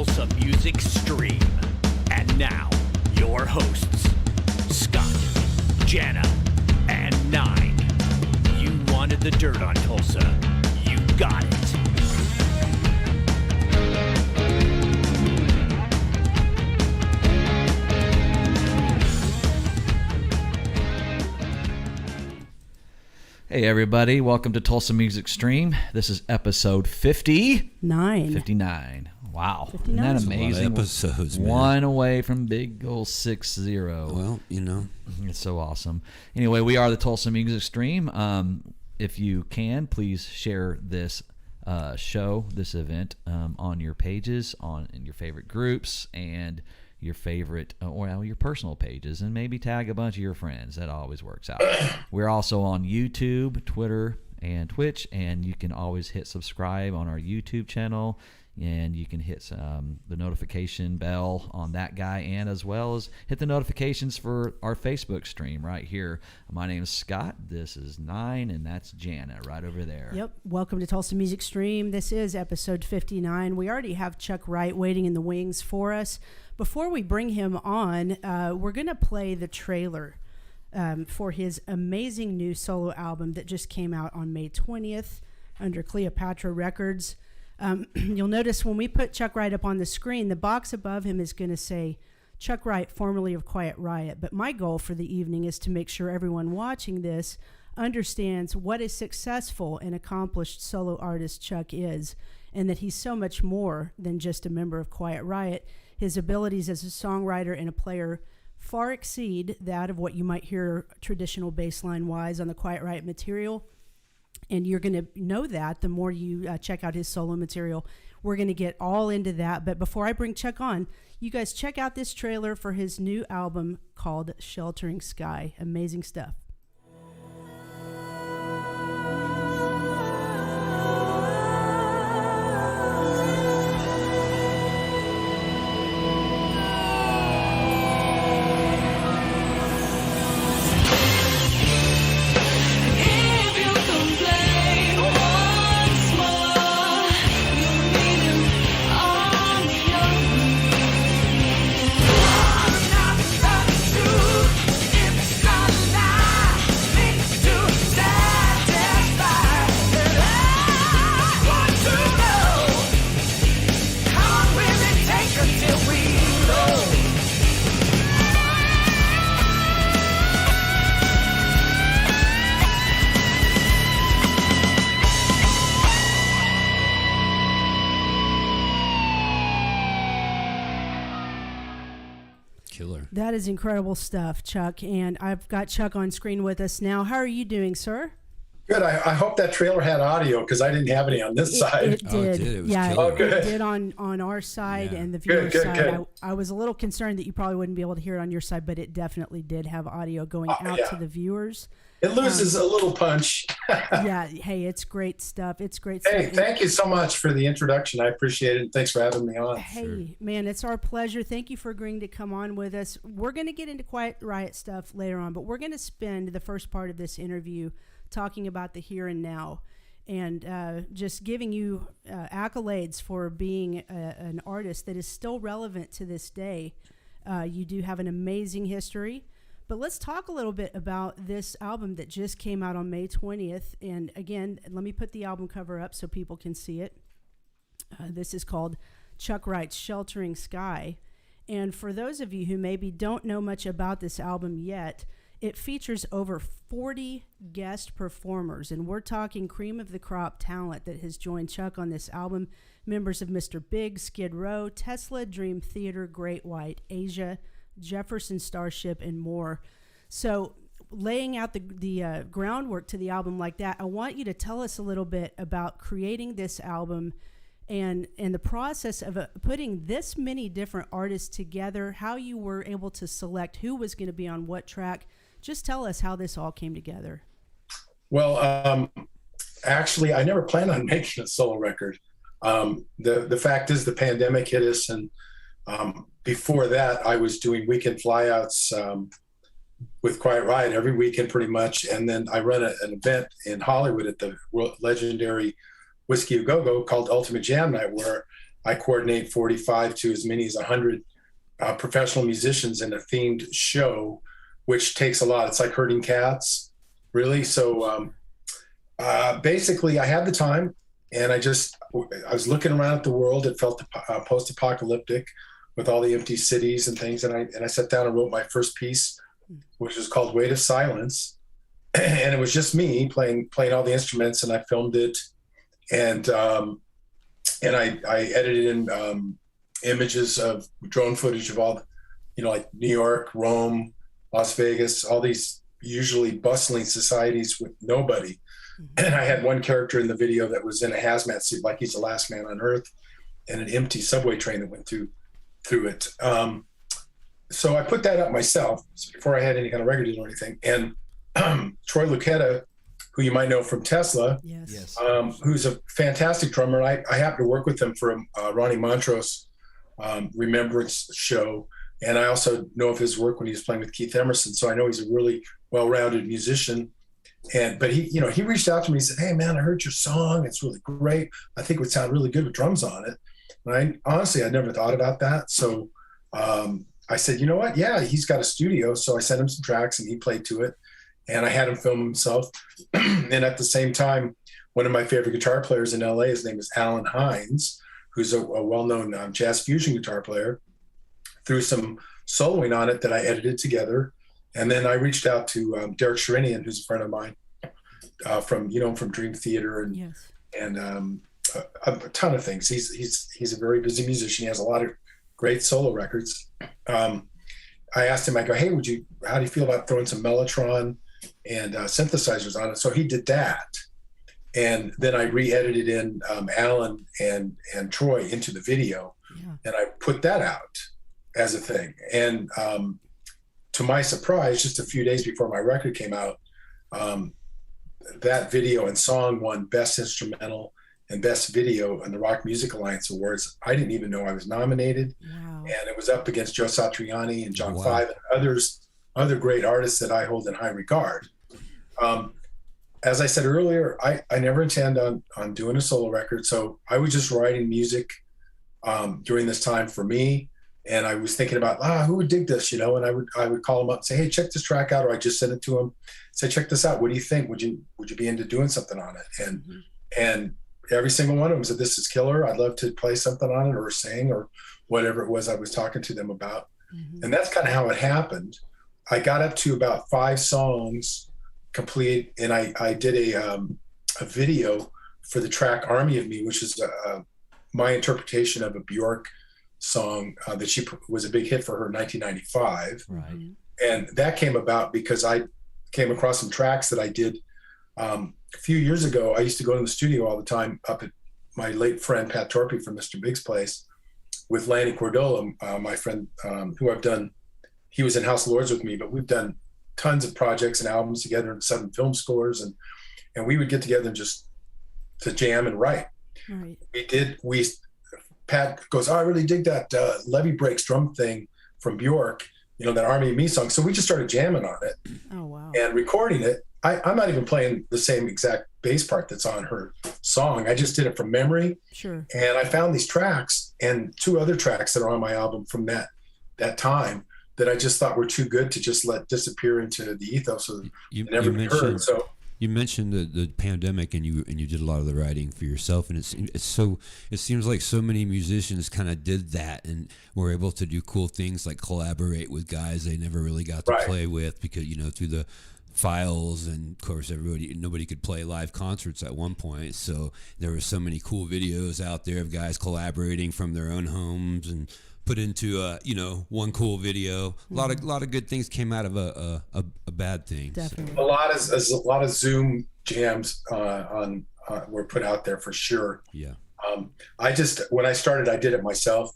Tulsa Music Stream. And now, your hosts, Scott, Jana, and Nine. You wanted the dirt on Tulsa. You got it. Hey everybody, welcome to Tulsa Music Stream. This is episode 59. Wow. 59. Isn't that amazing? Episodes, man. One away from big old 60. Well, you know. It's so awesome. Anyway, we are the Tulsa Music Stream. If you can, please share this show, this event, on your pages, in your favorite groups, and your favorite, or your personal pages, and maybe tag a bunch of your friends. That always works out. We're also on YouTube, Twitter, and Twitch, and you can always hit subscribe on our YouTube channel, and you can hit the notification bell on that guy, and as well as hit the notifications for our Facebook stream right here. My name is Scott. This is Nine, and that's Jana right over there. Yep. Welcome to Tulsa Music Stream. This is episode 59. We already have Chuck Wright waiting in the wings for us. Before we bring him on, we're going to play the trailer for his amazing new solo album that just came out on May 20th under Cleopatra Records. You'll notice when we put Chuck Wright up on the screen, the box above him is going to say Chuck Wright, formerly of Quiet Riot. But my goal for the evening is to make sure everyone watching this understands what a successful and accomplished solo artist Chuck is, and that he's so much more than just a member of Quiet Riot. His abilities as a songwriter and a player far exceed that of what you might hear traditional bassline-wise on the Quiet Riot material. And you're going to know that the more you check out his solo material. We're going to get all into that. But before I bring Chuck on, you guys check out this trailer for his new album called Sheltering Sky. Amazing stuff. That is incredible stuff, Chuck. And I've got Chuck on screen with us now. How are you doing, sir? Good. I hope that trailer had audio because I didn't have any on this side. It did. It did. It was yeah, killer. it did on our side and the viewer side. Good. I was a little concerned that you probably wouldn't be able to hear it on your side, but it definitely did have audio going out to the viewers. It loses a little punch. Yeah. Hey, it's great stuff. It's great Hey, stuff. thank you so much for the introduction. I appreciate it. Thanks for having me on. Hey, man, it's our pleasure. Thank you for agreeing to come on with us. We're going to get into Quiet Riot stuff later on, but we're going to spend the first part of this interview talking about the here and now, and just giving you accolades for being an artist that is still relevant to this day. You do have an amazing history. But let's talk a little bit about this album that just came out on May 20th. And again, let me put the album cover up so people can see it. This is called Chuck Wright's Sheltering Sky. And for those of you who maybe don't know much about this album yet, it features over 40 guest performers. And we're talking cream of the crop talent that has joined Chuck on this album. Members of Mr. Big, Skid Row, Tesla, Dream Theater, Great White, Asia, Jefferson Starship, and more. So laying out the groundwork to the album like that, I want you to tell us a little bit about creating this album and the process of putting this many different artists together, how you were able to select who was going to be on what track. Just tell us how this all came together. Well, actually, I never planned on making a solo record. The fact is the pandemic hit us, and before that, I was doing weekend flyouts with Quiet Riot every weekend pretty much. And then I run an event in Hollywood at the legendary Whiskey A Go Go called Ultimate Jam Night, where I coordinate 45 to as many as 100 professional musicians in a themed show, which takes a lot. It's like herding cats, really. So basically, I had the time, and I was looking around at the world. It felt post-apocalyptic with all the empty cities and things. And I sat down and wrote my first piece, which was called Weight of Silence. And it was just me playing all the instruments, and I filmed it. And I edited in images of drone footage of all, like New York, Rome, Las Vegas, all these usually bustling societies with nobody. And I had one character in the video that was in a hazmat suit, like he's the last man on earth, and an empty subway train that went through it. So I put that up myself before I had any kind of record deal or anything. And Troy Lucetta, who you might know from Tesla, Yes. who's a fantastic drummer. I happened to work with him for a Ronnie Montrose remembrance show. And I also know of his work when he was playing with Keith Emerson. So I know he's a really well-rounded musician. But he reached out to me and said, "Hey man, I heard your song. It's really great. I think it would sound really good with drums on it." And I never thought about that. So I said, you know what? Yeah, he's got a studio. So I sent him some tracks and he played to it. And I had him film himself. And at the same time, one of my favorite guitar players in LA, his name is Alan Hines, who's a well-known jazz fusion guitar player, threw some soloing on it that I edited together. And then I reached out to Derek Sherinian, who's a friend of mine from Dream Theater and a ton of things. He's a very busy musician. He has a lot of great solo records. I asked him, I go, "Hey, how do you feel about throwing some Mellotron and synthesizers on it?" So he did that. And then I re-edited in Alan and Troy into the video, and I put that out as a thing. And to my surprise, just a few days before my record came out, that video and song won Best Instrumental and Best Video in the Rock Music Alliance Awards. I didn't even know I was nominated. Wow. And it was up against Joe Satriani and John Five and other great artists that I hold in high regard. As I said earlier, I never intend on doing a solo record. So I was just writing music during this time for me. And I was thinking about, who would dig this, and I would call them up and say, "Hey, check this track out." Or I just send it to them, say, "Check this out. What do you think? Would you be into doing something on it?" And every single one of them said, "This is killer. I'd love to play something on it or sing," or whatever it was I was talking to them about. And that's kind of how it happened. I got up to about 5 songs complete, and I did a video for the track "Army of Me," which is my interpretation of a Bjork song that she was a big hit for her in 1995. Right. And that came about because I came across some tracks that I did a few years ago. I used to go to the studio all the time up at my late friend Pat Torpy from Mr. Big's place with Lanny Cordola, my friend, he was in House of Lords with me, but we've done tons of projects and albums together and 7 film scores. And we would get together and just to jam and write. Right. Pat goes, "Oh, I really dig that Levy Breaks drum thing from Bjork, that Army of Me song." So we just started jamming on it. Oh, wow. And recording it. I'm not even playing the same exact bass part that's on her song. I just did it from memory. Sure. And I found these tracks and 2 other tracks that are on my album from that time that I just thought were too good to just let disappear into the ethos of never be heard. So you mentioned the pandemic, and you did a lot of the writing for yourself, and it seems like so many musicians kind of did that and were able to do cool things like collaborate with guys they never really got to play with because through the files, and of course nobody could play live concerts at one point, so there were so many cool videos out there of guys collaborating from their own homes and put into one cool video. A lot of good things came out of a bad thing. Definitely. a lot of Zoom jams were put out there for sure. Yeah. When I started, I did it myself.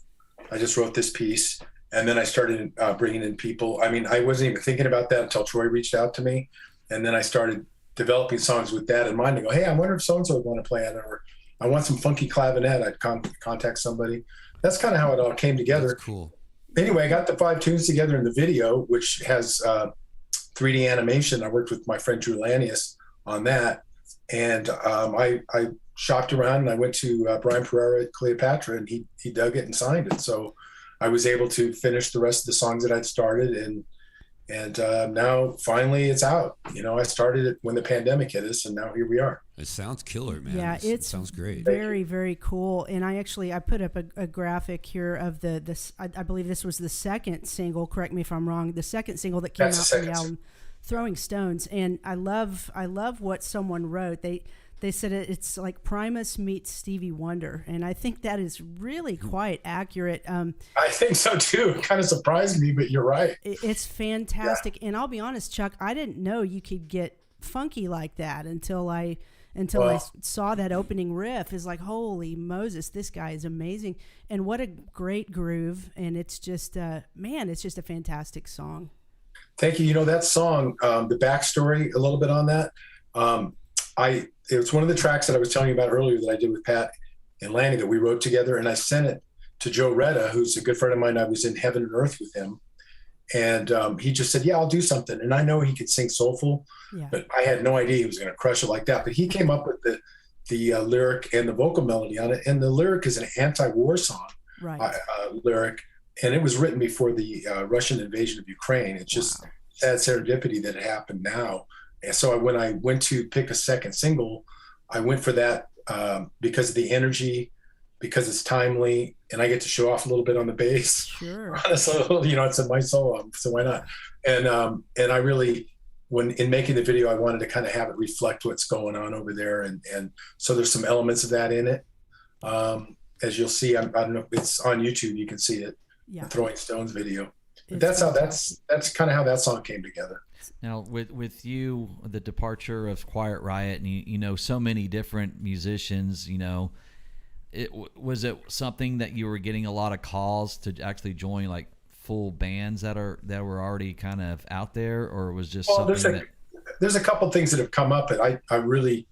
I just wrote this piece, and then I started bringing in people. I mean, I wasn't even thinking about that until Troy reached out to me, and then I started developing songs with that in mind. To go, "Hey, I wonder if so-and-so would want to play on it," or "I want some funky clavinet." I'd contact somebody. That's kind of how it all came together. That's cool. Anyway, I got the 5 tunes together in the video, which has 3D animation. I worked with my friend Drew Lanius on that, and I shopped around, and I went to Brian Pereira at Cleopatra, and he dug it and signed it. So I was able to finish the rest of the songs that I'd started, and now finally it's out. You know, I started it when the pandemic hit us, and now here we are. It sounds killer, man. Yeah, It sounds great. Very, very cool. And I put up a graphic here of this. I believe this was the second single. Correct me if I'm wrong. The second single that came out from the album, Throwing Stones. And I love what someone wrote. They said it's like Primus meets Stevie Wonder, and I think that is really quite accurate. I think so too. It kind of surprised me, but you're right. It's fantastic. Yeah. And I'll be honest, Chuck, I didn't know you could get funky like that until I saw that opening riff. Is like, holy Moses, this guy is amazing, and what a great groove. And it's just it's just a fantastic song. Thank you. You know, that song, the backstory a little bit on that. It was one of the tracks that I was telling you about earlier that I did with Pat and Lanny that we wrote together, and I sent it to Joe Retta, who's a good friend of mine. I was in Heaven and Earth with him, and he just said, "Yeah, I'll do something." And I know he could sing soulful, but I had no idea he was going to crush it like that. But he came up with the lyric and the vocal melody on it, and the lyric is an anti-war song lyric, and it was written before the Russian invasion of Ukraine. It's just sad serendipity that it happened now. And so when I went to pick a second single, I went for that because of the energy, because it's timely, and I get to show off a little bit on the bass. Sure. So, you know, it's in my solo, so why not? And I really, in making the video, I wanted to kind of have it reflect what's going on over there, and so there's some elements of that in it. As you'll see, I don't know if it's on YouTube, you can see it. Yeah. The Throwing Stones video. But that's kind of how that song came together. Now, with you, the departure of Quiet Riot, and you know so many different musicians, you know, was it something that you were getting a lot of calls to actually join like full bands that were already kind of out there, or was just something there's a couple things that have come up, and I really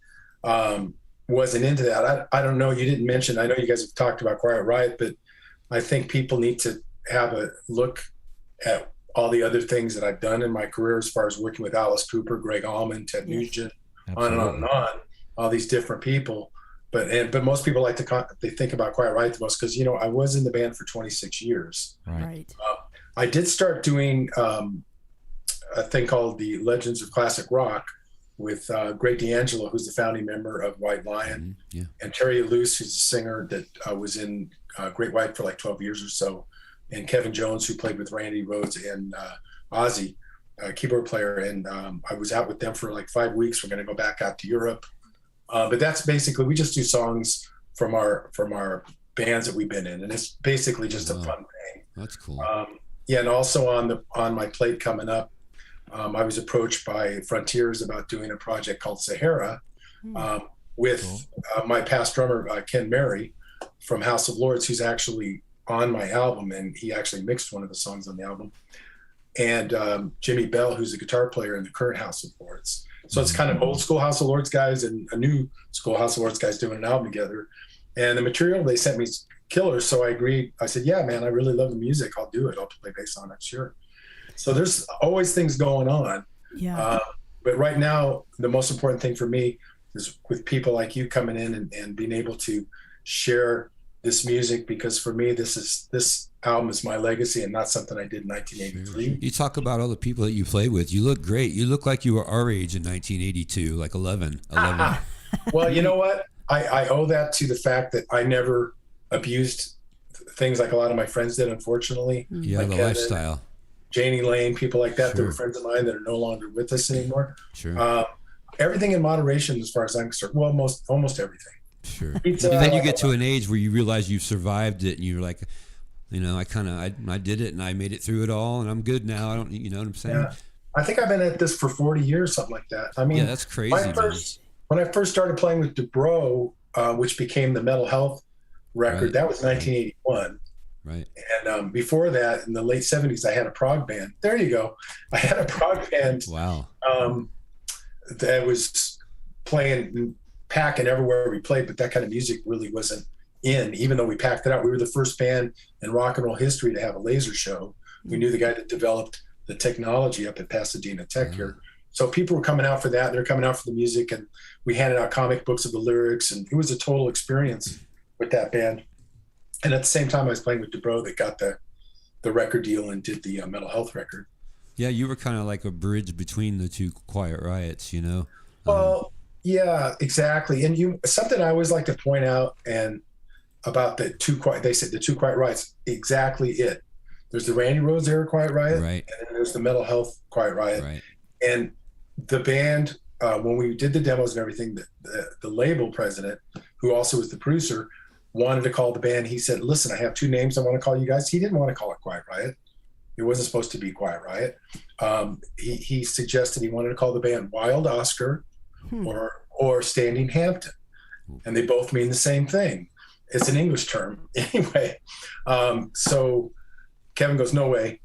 wasn't into that. I don't know. You didn't mention. I know you guys have talked about Quiet Riot, but I think people need to have a look at all the other things that I've done in my career as far as working with Alice Cooper, Greg Allman, Ted Nugent, on and on and on, all these different people. But most people like they think about Quiet Riot the most because, you know, I was in the band for 26 years. Right. I did start doing a thing called the Legends of Classic Rock with Greg D'Angelo, who's the founding member of White Lion, and Terry Luce, who's a singer that was in Great White for like 12 years or so, and Kevin Jones, who played with Randy Rhoads and Ozzy, keyboard player. And I was out with them for like 5 weeks. We're going to go back out to Europe. But that's basically, we just do songs from our bands that we've been in. And it's basically just a fun thing. That's cool. And also on my plate coming up, I was approached by Frontiers about doing a project called Sahara with my past drummer, Ken Mary from House of Lords, who's actually on my album, and he actually mixed one of the songs on the album, and Jimmy Bell, who's a guitar player in the current House of Lords. So it's kind of old school House of Lords guys and a new school House of Lords guys doing an album together. And the material they sent me is killer, so I agreed. I said, yeah, man, I really love the music. I'll do it. I'll play bass on it, sure. So there's always things going on. Yeah. But right now, the most important thing for me is with people like you coming in and being able to share this music, because for me, this album is my legacy and not something I did in 1983. You talk about all the people that you played with. You look great. You look like you were our age in 1982, like 11. Well, you know what? I owe that to the fact that I never abused things like a lot of my friends did, unfortunately. Yeah, like the Kevin, lifestyle. Janie Lane, people like that. Sure. That were friends of mine that are no longer with us anymore. Sure. Everything in moderation, as far as I'm concerned. Well, almost everything. Sure. And then you get to an age where you realize you've survived it, and you're like, you know, I did it, and I made it through it all, and I'm good now. I don't, you know what I'm saying? Yeah. I think I've been at this for 40 years, something like that. I mean, yeah, that's crazy. When I first started playing with Dubrow, which became the Mental Health record, that was 1981. Right. And before that, in the late 70s, I had a prog band. There you go. I had a prog band. Wow. That was playing, packing everywhere we played, but that kind of music really wasn't in, even though we packed it out. We were the first band in rock and roll history to have a laser show. We knew the guy that developed the technology up at Pasadena Tech here. So people were coming out for that. They're coming out for the music, and we handed out comic books of the lyrics, and it was a total experience with that band. And at the same time, I was playing with DeBro that got the record deal and did the mental health record. Yeah, you were kind of like a bridge between the two Quiet Riots, you know? Well, yeah, exactly. And something I always like to point out and about the two Quiet Riots, exactly it. There's the Randy Rhoads era Quiet Riot, Right. and then there's the mental health Quiet Riot. Right. And the band, when we did the demos and everything, the label president, who also was the producer, wanted to call the band. He said, listen, I have two names I want to call you guys. He didn't want to call it Quiet Riot. It wasn't supposed to be Quiet Riot. He suggested he wanted to call the band Wild Oscar or Standing Hampton. And they both mean the same thing. It's an English term. Anyway, so Kevin goes, no way.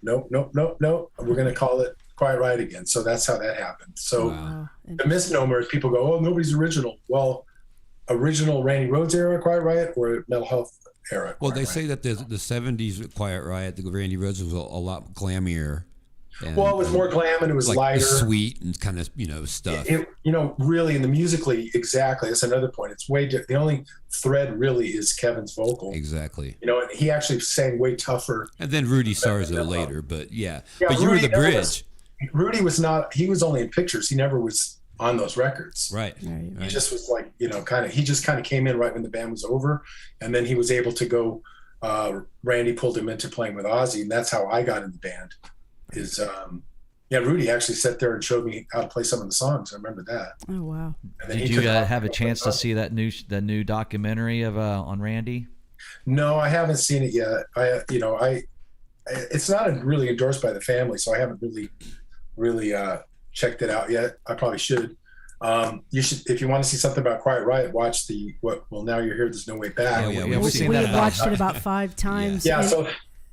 Nope. We're going to call it Quiet Riot again. So that's how that happened. So the misnomer is people go, oh, nobody's original. Well, original Randy Rhoads era Quiet Riot or mental health era? Well, Quiet they Riot? say that the 70s Quiet Riot, the Randy Rhoads, was a lot glammier. And, Well, it was more glam and it was like lighter. sweet and kind of, stuff. Really, in the musically, exactly. That's another point. It's way the only thread really is Kevin's vocal. Exactly. And he actually sang way tougher. And then Rudy Sarzo later, but yeah. Yeah, But you were Rudy the never bridge. Rudy was not. He was only in pictures. He never was on those records. Right. He just was like, he just kind of came in right when the band was over, and then he was able to go. Randy pulled him into playing with Ozzy, and that's how I got in the band. Rudy actually sat there and showed me how to play some of the songs. I remember that. Oh wow! And then Did he you took off have a and chance to played see that new documentary of on Randy? No, I haven't seen it yet. It's not really endorsed by the family, so I haven't really checked it out yet. I probably should. You should, if you want to see something about Quiet Riot, watch Now You're Here, There's No Way Back. Yeah, we've We seen that watched it about 5 times. Yeah, and-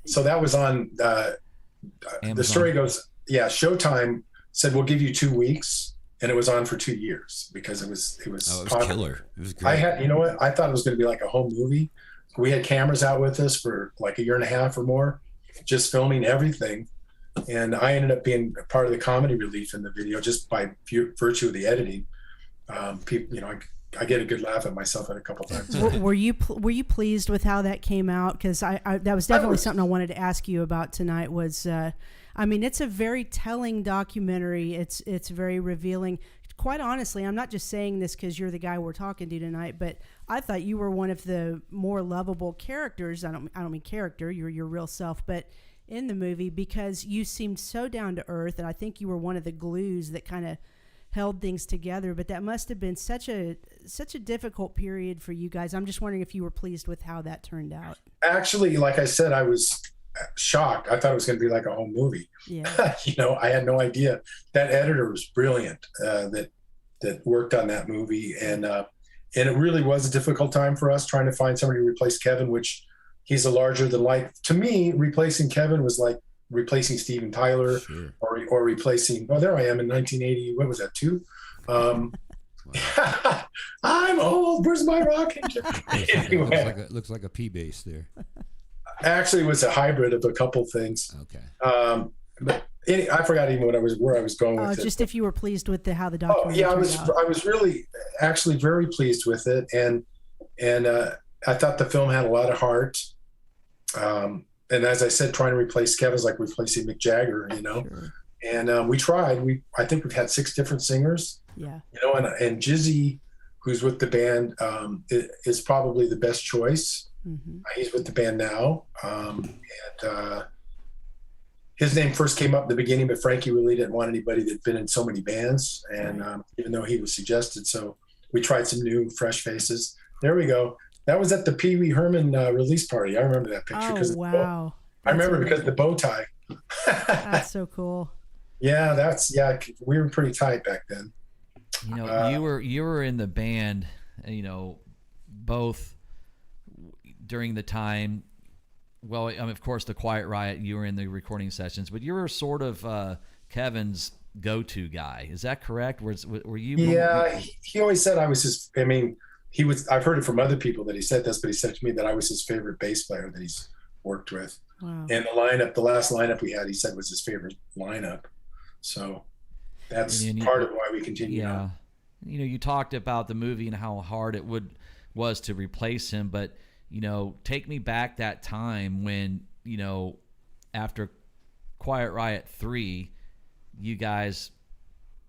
so that was on. The story goes, Showtime said we'll give you 2 weeks, and it was on for 2 years because it was popular. Killer. It was great. I thought it was going to be like a home movie. We had cameras out with us for like a year and a half or more, just filming everything. And I ended up being part of the comedy relief in the video just by virtue of the editing. People, I get a good laugh at myself a couple times. Were you pleased with how that came out? Because I that was definitely something I wanted to ask you about tonight. Was it's a very telling documentary. It's very revealing. Quite honestly, I'm not just saying this because you're the guy we're talking to tonight, but I thought you were one of the more lovable characters. I don't mean character. You're your real self, but in the movie, because you seemed so down to earth, and I think you were one of the glues that kind of held things together. But that must have been such a difficult period for you guys. I'm just wondering if you were pleased with how that turned out. Actually, like I said, I was shocked. I thought it was going to be like a home movie. Yeah. I had no idea. That editor was brilliant. That worked on that movie, and it really was a difficult time for us trying to find somebody to replace Kevin, which he's a larger than life. To me, replacing Kevin was like replacing Steven Tyler. Sure. or replacing. Oh, there I am in 1980. What was that? 2? I'm old. Where's my rocking chair? Anyway, looks like a P bass there. Actually, it was a hybrid of a couple things. Okay. But I forgot even where I was going with it. Just if you were pleased with how the documentary. I was really actually very pleased with it, and I thought the film had a lot of heart. And as I said, trying to replace Kevin's like replacing Mick Jagger, Sure. And we tried. I think we've had 6 different singers. Yeah. And Jizzy, who's with the band, is probably the best choice. Mm-hmm. He's with the band now, and his name first came up in the beginning, but Frankie really didn't want anybody that'd been in so many bands, and even though he was suggested, so we tried some new, fresh faces. There we go. That was at the Pee Wee Herman release party. I remember that picture. Oh, wow. I remember because of the bow tie. That's so cool. Yeah, we were pretty tight back then. You were in the band, both during the time. Well, of course, the Quiet Riot. You were in the recording sessions, but you were sort of Kevin's go-to guy. Is that correct? Were you? Yeah, he always said I was his. I mean, he was. I've heard it from other people that he said this, but he said to me that I was his favorite bass player that he's worked with. Wow. And the last lineup we had, he said was his favorite lineup. So, that's And part of why we continue. Yeah. You know, you talked about the movie and how hard it was to replace him, but, you know, take me back that time when, you know, after Quiet Riot 3, you guys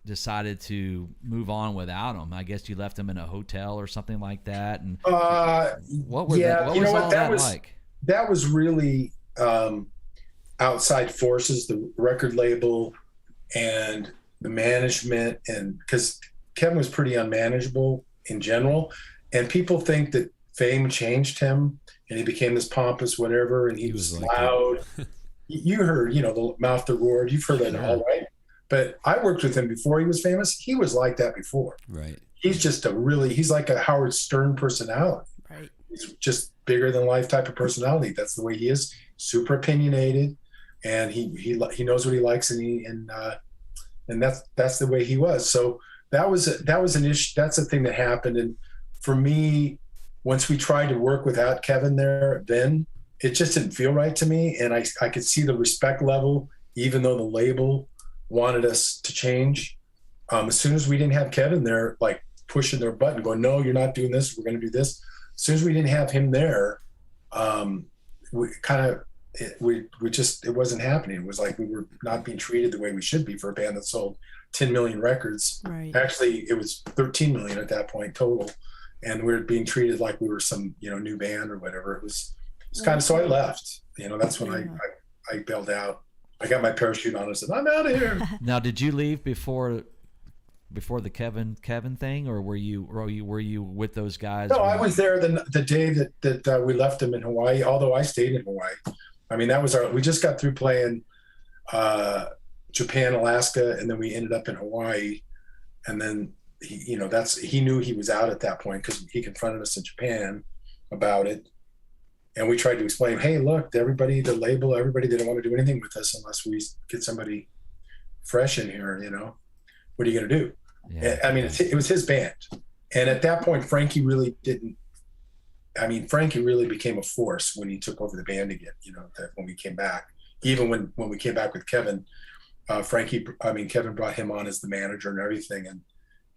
decided to move on without him. I guess you left him in a hotel or something like that. And what was all that like? That was really outside forces, the record label and the management, and because Kevin was pretty unmanageable in general, and people think that fame changed him and he became this pompous whatever, and he was like loud. You heard, you know, the mouth that roared. You've heard that all, right? But I worked with him before he was famous. He was like that before. Right. He's just he's like a Howard Stern personality. Right. He's just bigger than life type of personality. That's the way he is. Super opinionated, and he knows what he likes, and that's the way he was. So that was an issue. That's a thing that happened. And for me, once we tried to work without Kevin there, then it just didn't feel right to me. And I could see the respect level, even though the label wanted us to change. As soon as we didn't have Kevin there, like pushing their button, going, no, you're not doing this. We're going to do this. As soon as we didn't have him there, it wasn't happening. It was like we were not being treated the way we should be for a band that sold 10 million records. Right. Actually, it was 13 million at that point total. And we were being treated like we were some, you know, new band or whatever. It's kind of, so I left, you know, that's when I bailed out. I got my parachute on and said, I'm out of here. Now, did you leave before the Kevin thing, or were you with those guys? No, I was there the day that we left them in Hawaii, although I stayed in Hawaii. I mean, we just got through playing Japan, Alaska, and then we ended up in Hawaii. And then he knew he was out at that point because he confronted us in Japan about it. And we tried to explain, hey, look, everybody, the label, everybody didn't want to do anything with us unless we get somebody fresh in here, you know. What are you going to do? Yeah. I mean, it was his band. And at that point, Frankie really became a force when he took over the band again, you know, when we came back. Even when we came back with Kevin, Kevin brought him on as the manager and everything.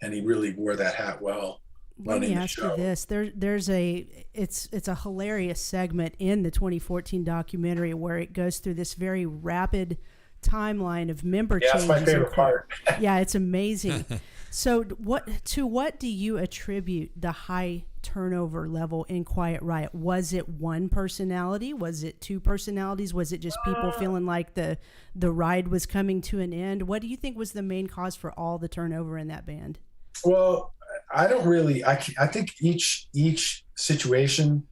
And he really wore that hat well. Let me ask you this. It's a hilarious segment in the 2014 documentary where it goes through this very rapid timeline of member changes. That's my favorite part. Yeah, it's amazing. So what do you attribute the high turnover level in Quiet Riot? Was it one personality? Was it two personalities? Was it just people feeling like the ride was coming to an end? What do you think was the main cause for all the turnover in that band? Well, I think each situation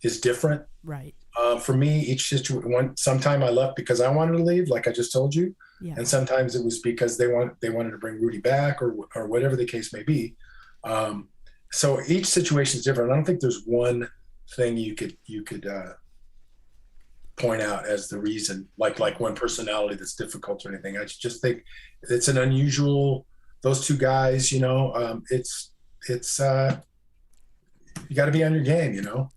is different. Right. For me, sometime I left because I wanted to leave, like I just told you. Yeah. And sometimes it was because they wanted to bring Rudy back or whatever the case may be. So each situation is different. I don't think there's one thing you could point out as the reason, like one personality that's difficult or anything. I just think it's an unusual. Those two guys, you know, it's you got to be on your game, you know.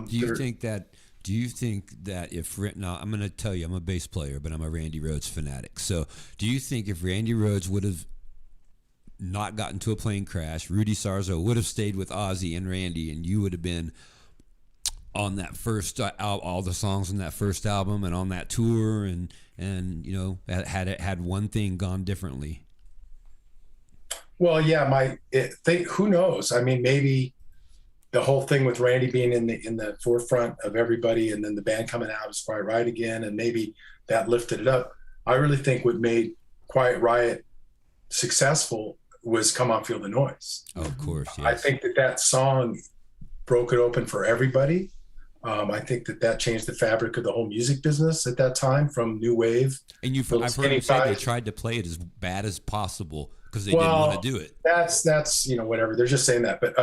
Do you think that if now I'm going to tell you I'm a bass player, but I'm a Randy Rhoads fanatic. So do you think if Randy Rhoads would have not gotten to a plane crash, Rudy Sarzo would have stayed with Ozzy and Randy, and you would have been on that first all the songs on that first album and on that tour, and you know, had one thing gone differently? Well, yeah, who knows? I mean, maybe the whole thing with Randy being in the forefront of everybody, and then the band coming out was Quiet Riot again, and maybe that lifted it up. I really think what made Quiet Riot successful was Come On Feel the Noise. Oh, of course, yes. I think that song broke it open for everybody. I think that changed the fabric of the whole music business at that time, from new wave. And I've heard you say they tried to play it as bad as possible because they didn't want to do it. That's you know, whatever. They're just saying that. But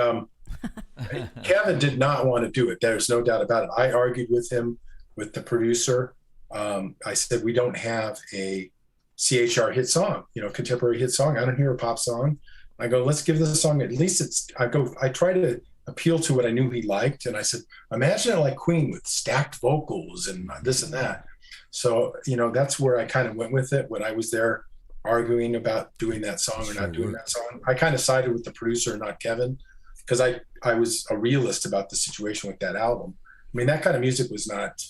Kevin did not want to do it. There's no doubt about it. I argued with him, with the producer. I said, we don't have a CHR hit song, you know, contemporary hit song. I don't hear a pop song. I go, let's give this a song. At least I try to appeal to what I knew he liked. And I said, imagine it like Queen with stacked vocals and this and that. So, you know, that's where I kind of went with it when I was there arguing about doing that song or not doing that song. I kind of sided with the producer, not Kevin, because I was a realist about the situation with that album. I mean, that kind of music was not,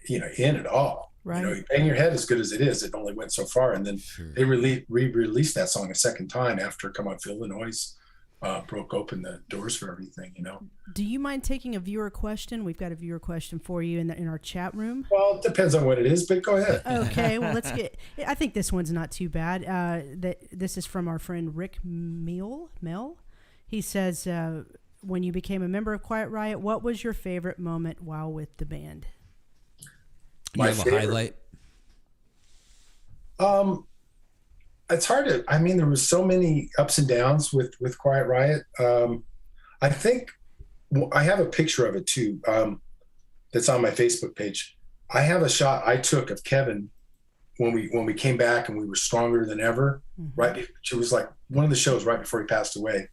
in at all. Right. Bang Your Head, as good as it is, it only went so far. And then they re-released that song a second time after Come On Feel the Noise broke open the doors for everything, Do you mind taking a viewer question? We've got a viewer question for you in our chat room. Well, it depends on what it is, but go ahead. Okay, well, I think this one's not too bad. This is from our friend Rick Mel. He says, when you became a member of Quiet Riot, what was your favorite moment while with the band? You have a highlight? It's hard to, there was so many ups and downs with Quiet Riot. I think I have a picture of it too. That's on my Facebook page. I have a shot I took of Kevin when we came back and we were stronger than ever. Mm-hmm. It was like one of the shows right before he passed away.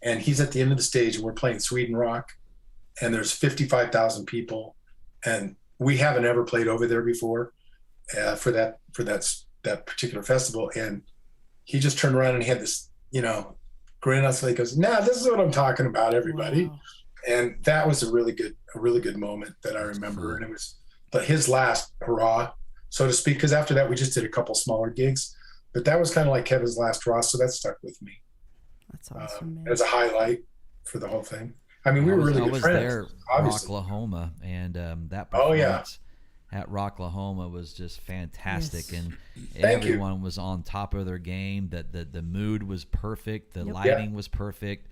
And he's at the end of the stage and we're playing Sweden Rock and there's 55,000 people. And we haven't ever played over there before for that particular festival. And he just turned around and he had this, grin on his face. He goes, "Nah, this is what I'm talking about, everybody." Wow. And that was a really good moment that I remember. Cool. And it was his last hurrah, so to speak, because after that we just did a couple smaller gigs, but that was kind of like Kevin's last hurrah, so that stuck with me. That's awesome, man. As a highlight for the whole thing. We were really good friends. I was there, obviously. Rocklahoma, and that performance at Rocklahoma was just fantastic, yes. And everyone was on top of their game. The mood was perfect, the lighting was perfect,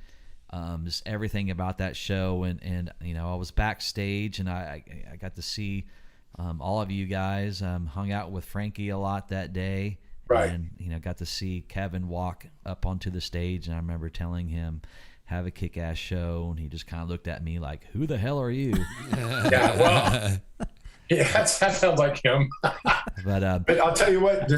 just everything about that show. And I was backstage, and I got to see all of you guys. Hung out with Frankie a lot that day, right? And got to see Kevin walk up onto the stage, and I remember telling him, "Have a kick-ass show," and he just kind of looked at me like, "Who the hell are you?" Yeah, well, that sounds like him. But I'll tell you what,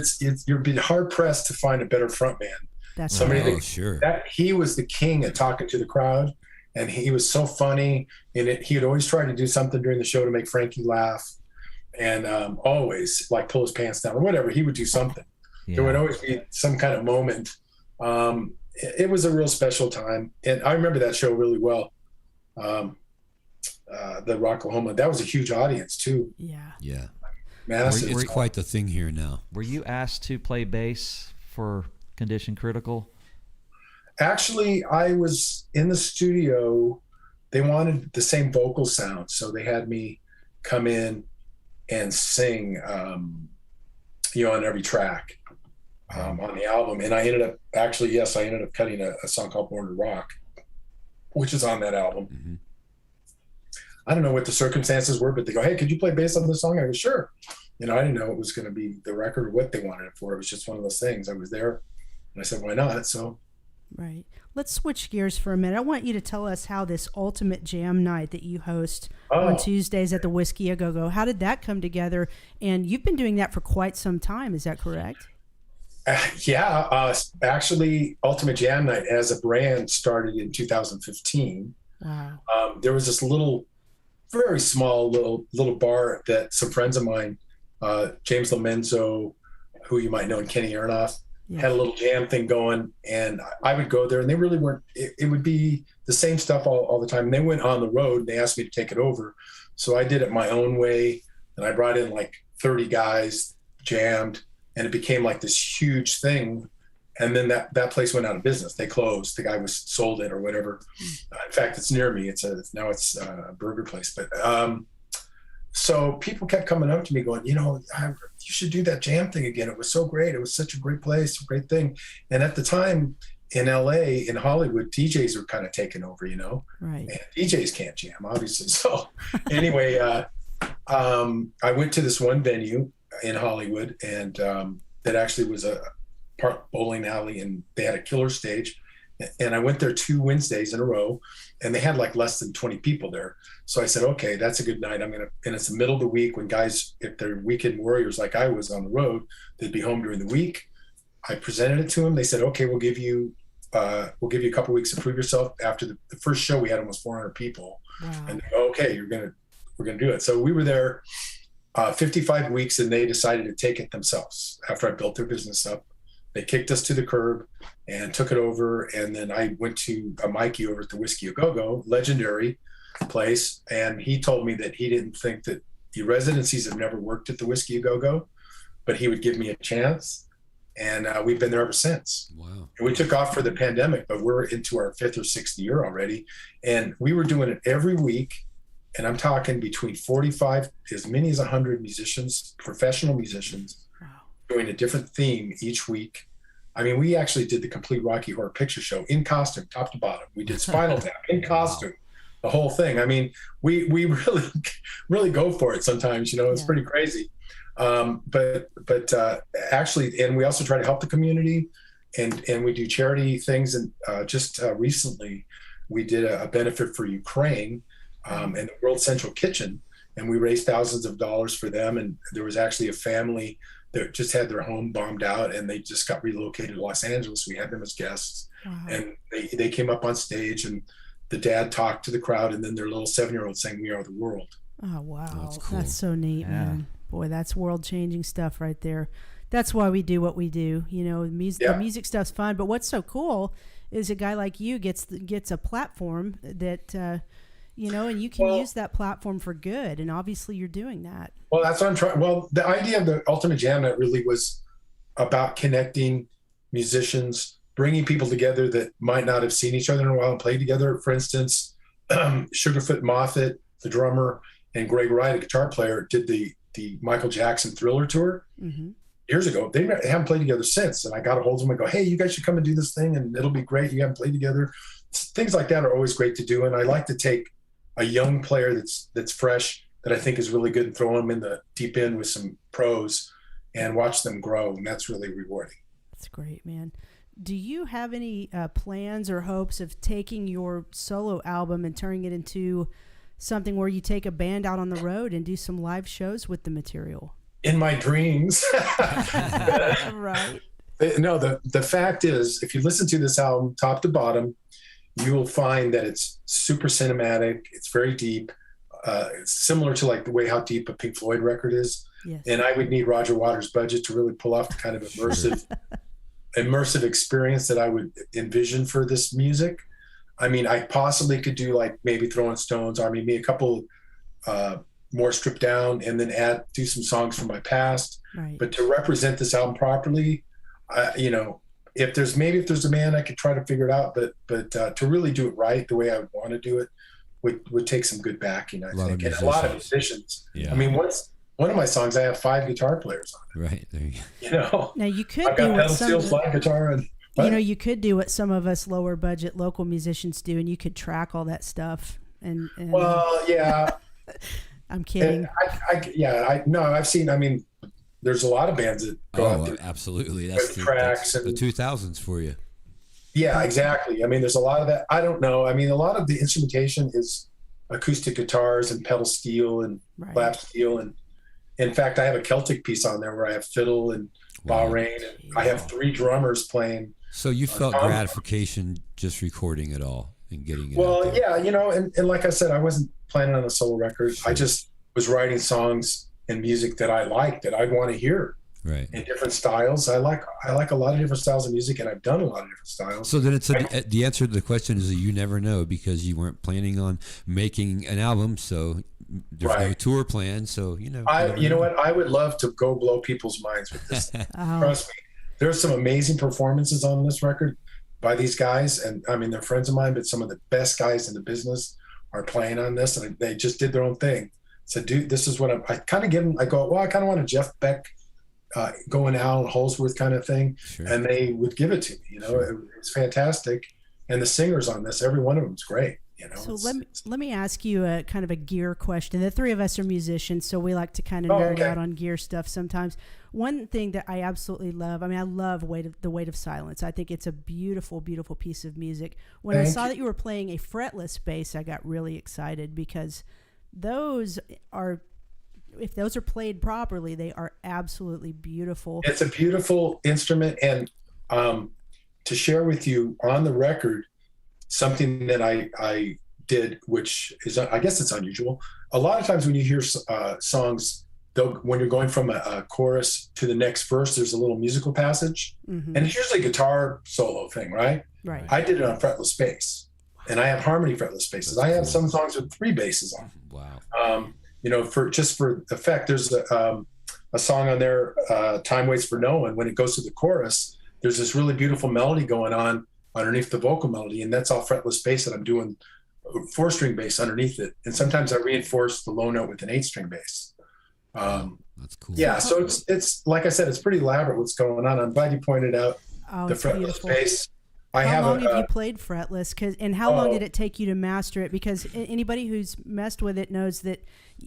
you'd be hard pressed to find a better front man. That's somebody sure. That he was the king at talking to the crowd, and he was so funny. And he would always try to do something during the show to make Frankie laugh, and always like pull his pants down or whatever. He would do something. Yeah. There would always be some kind of moment. It was a real special time, and I remember that show really well. The Rocklahoma, that was a huge audience too. Yeah. Massive. It's quite the thing here now. Were you asked to play bass for Condition Critical? Actually, I was in the studio. They wanted the same vocal sound, so they had me come in and sing, on every track. On the album, and I ended up cutting a song called Born to Rock, which is on that album. Mm-hmm. I don't know what the circumstances were, but they go, "Hey, could you play bass on this song?" I go, "Sure." I didn't know it was going to be the record or what they wanted it for. It was just one of those things. I was there and I said, "Why not?" So right. Let's switch gears for a minute. I want you to tell us how this ultimate jam night that you host on Tuesdays at the Whiskey A Go-Go, how did that come together? And you've been doing that for quite some time, is that correct? Actually, Ultimate Jam Night as a brand started in 2015. Wow. There was this very small little bar that some friends of mine, James Lomenzo, who you might know, and Kenny Aronoff, had a little jam thing going, and I would go there, and they really weren't. It would be the same stuff all the time. And they went on the road, and they asked me to take it over, so I did it my own way, and I brought in like 30 guys, jammed. And it became like this huge thing. And then that place went out of business. They closed. The guy was sold it or whatever. In fact, it's near me. Now it's a burger place. But so people kept coming up to me going, you should do that jam thing again. It was so great. It was such a great place, a great thing. And at the time in LA, in Hollywood, DJs were kind of taking over, Right. And DJs can't jam, obviously. So anyway, I went to this one venue in Hollywood, and that actually was a park bowling alley, and they had a killer stage. And I went there 2 Wednesdays in a row, and they had like less than 20 people there. So I said, okay, that's a good night. And it's the middle of the week when guys, if they're weekend warriors like I was on the road, they'd be home during the week. I presented it to them. They said, okay, we'll give you a couple weeks to prove yourself. After the first show, we had almost 400 people. Wow. And okay, we're gonna do it. So we were there. 55 weeks, and they decided to take it themselves after I built their business up. They kicked us to the curb and took it over. And then I went to a Mikey over at the Whiskey A Go-Go, legendary place. And he told me that he didn't think that the residencies have never worked at the Whiskey A Go-Go, but he would give me a chance. And we've been there ever since. Wow. And we took off for the pandemic, but we're into our 5th or 6th year already. And we were doing it every week. And I'm talking between 45, as many as 100 musicians, professional musicians, doing a different theme each week. I mean, we actually did the complete Rocky Horror Picture Show in costume, top to bottom. We did Spinal Tap in costume, the whole thing. I mean, we really go for it sometimes, you know, it's pretty crazy. But actually, and we also try to help the community, and we do charity things. And just recently, we did a benefit for Ukraine and the World Central Kitchen, and we raised thousands of dollars for them. And there was actually a family that just had their home bombed out, and they just got relocated to Los Angeles. We had them as guests, and they came up on stage, and the dad talked to the crowd, and then their little 7-year-old sang "We Are the World." Oh, wow. That's cool. That's so neat, man. Boy, that's world-changing stuff right there. That's why we do what we do. You know, the music stuff's fun, but what's so cool is a guy like you gets a platform that, you know, and you can use that platform for good, and obviously you're doing that. Well, that's what I'm trying. Well, the idea of the Ultimate Jam Night really was about connecting musicians, bringing people together that might not have seen each other in a while and played together. For instance, Sugarfoot Moffett, the drummer, and Greg Wright, a guitar player, did the Michael Jackson Thriller tour years ago. They haven't played together since. And I got a hold of them and go, hey, you guys should come and do this thing, and it'll be great. You haven't played together. Things like that are always great to do. And I like to take a young player that's fresh, that I think is really good, and throw them in the deep end with some pros and watch them grow. And that's really rewarding. That's great, man. Do you have any plans or hopes of taking your solo album and turning it into something where you take a band out on the road and do some live shows with the material? In my dreams. Right. No, the fact is, if you listen to this album top to bottom, you will find that it's super cinematic. It's very deep. It's similar to like the way how deep a Pink Floyd record is. Yes. And I would need Roger Waters' budget to really pull off the kind of immersive experience that I would envision for this music. I mean, I possibly could do like maybe Throwing Stones, Army Me, a couple more stripped down, and then do some songs from my past. Right. But to represent this album properly, you know, if there's a man, I could try to figure it out. But to really do it right, the way I would want to do it, would take some good backing, I think, and a lot of musicians. Yeah. I mean, one of my songs, I have 5 guitar players on it. Right there you go. You know, Now you could I've do got what pedal steel slide guitar, and you know, you could do what some of us lower budget local musicians do, and you could track all that stuff. And well, yeah. I'm kidding. I've seen. I mean, there's a lot of bands that go out there. Absolutely. That's tracks the and 2000s for you. Yeah, exactly. I mean, there's a lot of that. I don't know. I mean, a lot of the instrumentation is acoustic guitars and pedal steel and lap steel. And in fact, I have a Celtic piece on there where I have fiddle and Bahrain, and I have 3 drummers playing. So you felt gratification just recording it all and getting it out there. Yeah, you know, and like I said, I wasn't planning on a solo record. Sure. I just was writing songs and music that I liked, that I'd want to hear. Right. In different styles. I like a lot of different styles of music, and I've done a lot of different styles. So then the answer to the question is that you never know, because you weren't planning on making an album, so there's no tour plan. So you know. You know what? I would love to go blow people's minds with this. Trust me. There's some amazing performances on this record by these guys, and I mean they're friends of mine, but some of the best guys in the business are playing on this, and they just did their own thing. So, dude, this is what I kind of give them. I go, well, I kind of want a Jeff Beck. Going Alan Holsworth kind of thing, sure. And they would give it to me. You know, it was fantastic, and the singers on this, every one of them is great. You know. So let me ask you a kind of a gear question. The 3 of us are musicians, so we like to kind of nerd out on gear stuff sometimes. One thing that I absolutely love, I mean, I love The Weight of Silence. I think it's a beautiful, beautiful piece of music. When I saw that you were playing a fretless bass, I got really excited, because those are. If those are played properly, they are absolutely beautiful. It's a beautiful instrument. And to share with you on the record, something that I did, which is, I guess it's unusual. A lot of times when you hear songs when you're going from a chorus to the next verse, there's a little musical passage, and it's usually a guitar solo thing, right? Right. I did it on fretless bass, and I have harmony fretless basses. I have some songs with 3 basses on. Wow. You know, for effect, there's a song on there, Time Waits for No One. When it goes to the chorus, there's this really beautiful melody going on underneath the vocal melody, and that's all fretless bass that I'm doing 4-string bass underneath it. And sometimes I reinforce the low note with an 8-string bass. That's cool. Yeah, so it's like I said, it's pretty elaborate what's going on. I'm glad you pointed out the fretless beautiful. bass. How long have you played fretless? And how long did it take you to master it? Because anybody who's messed with it knows that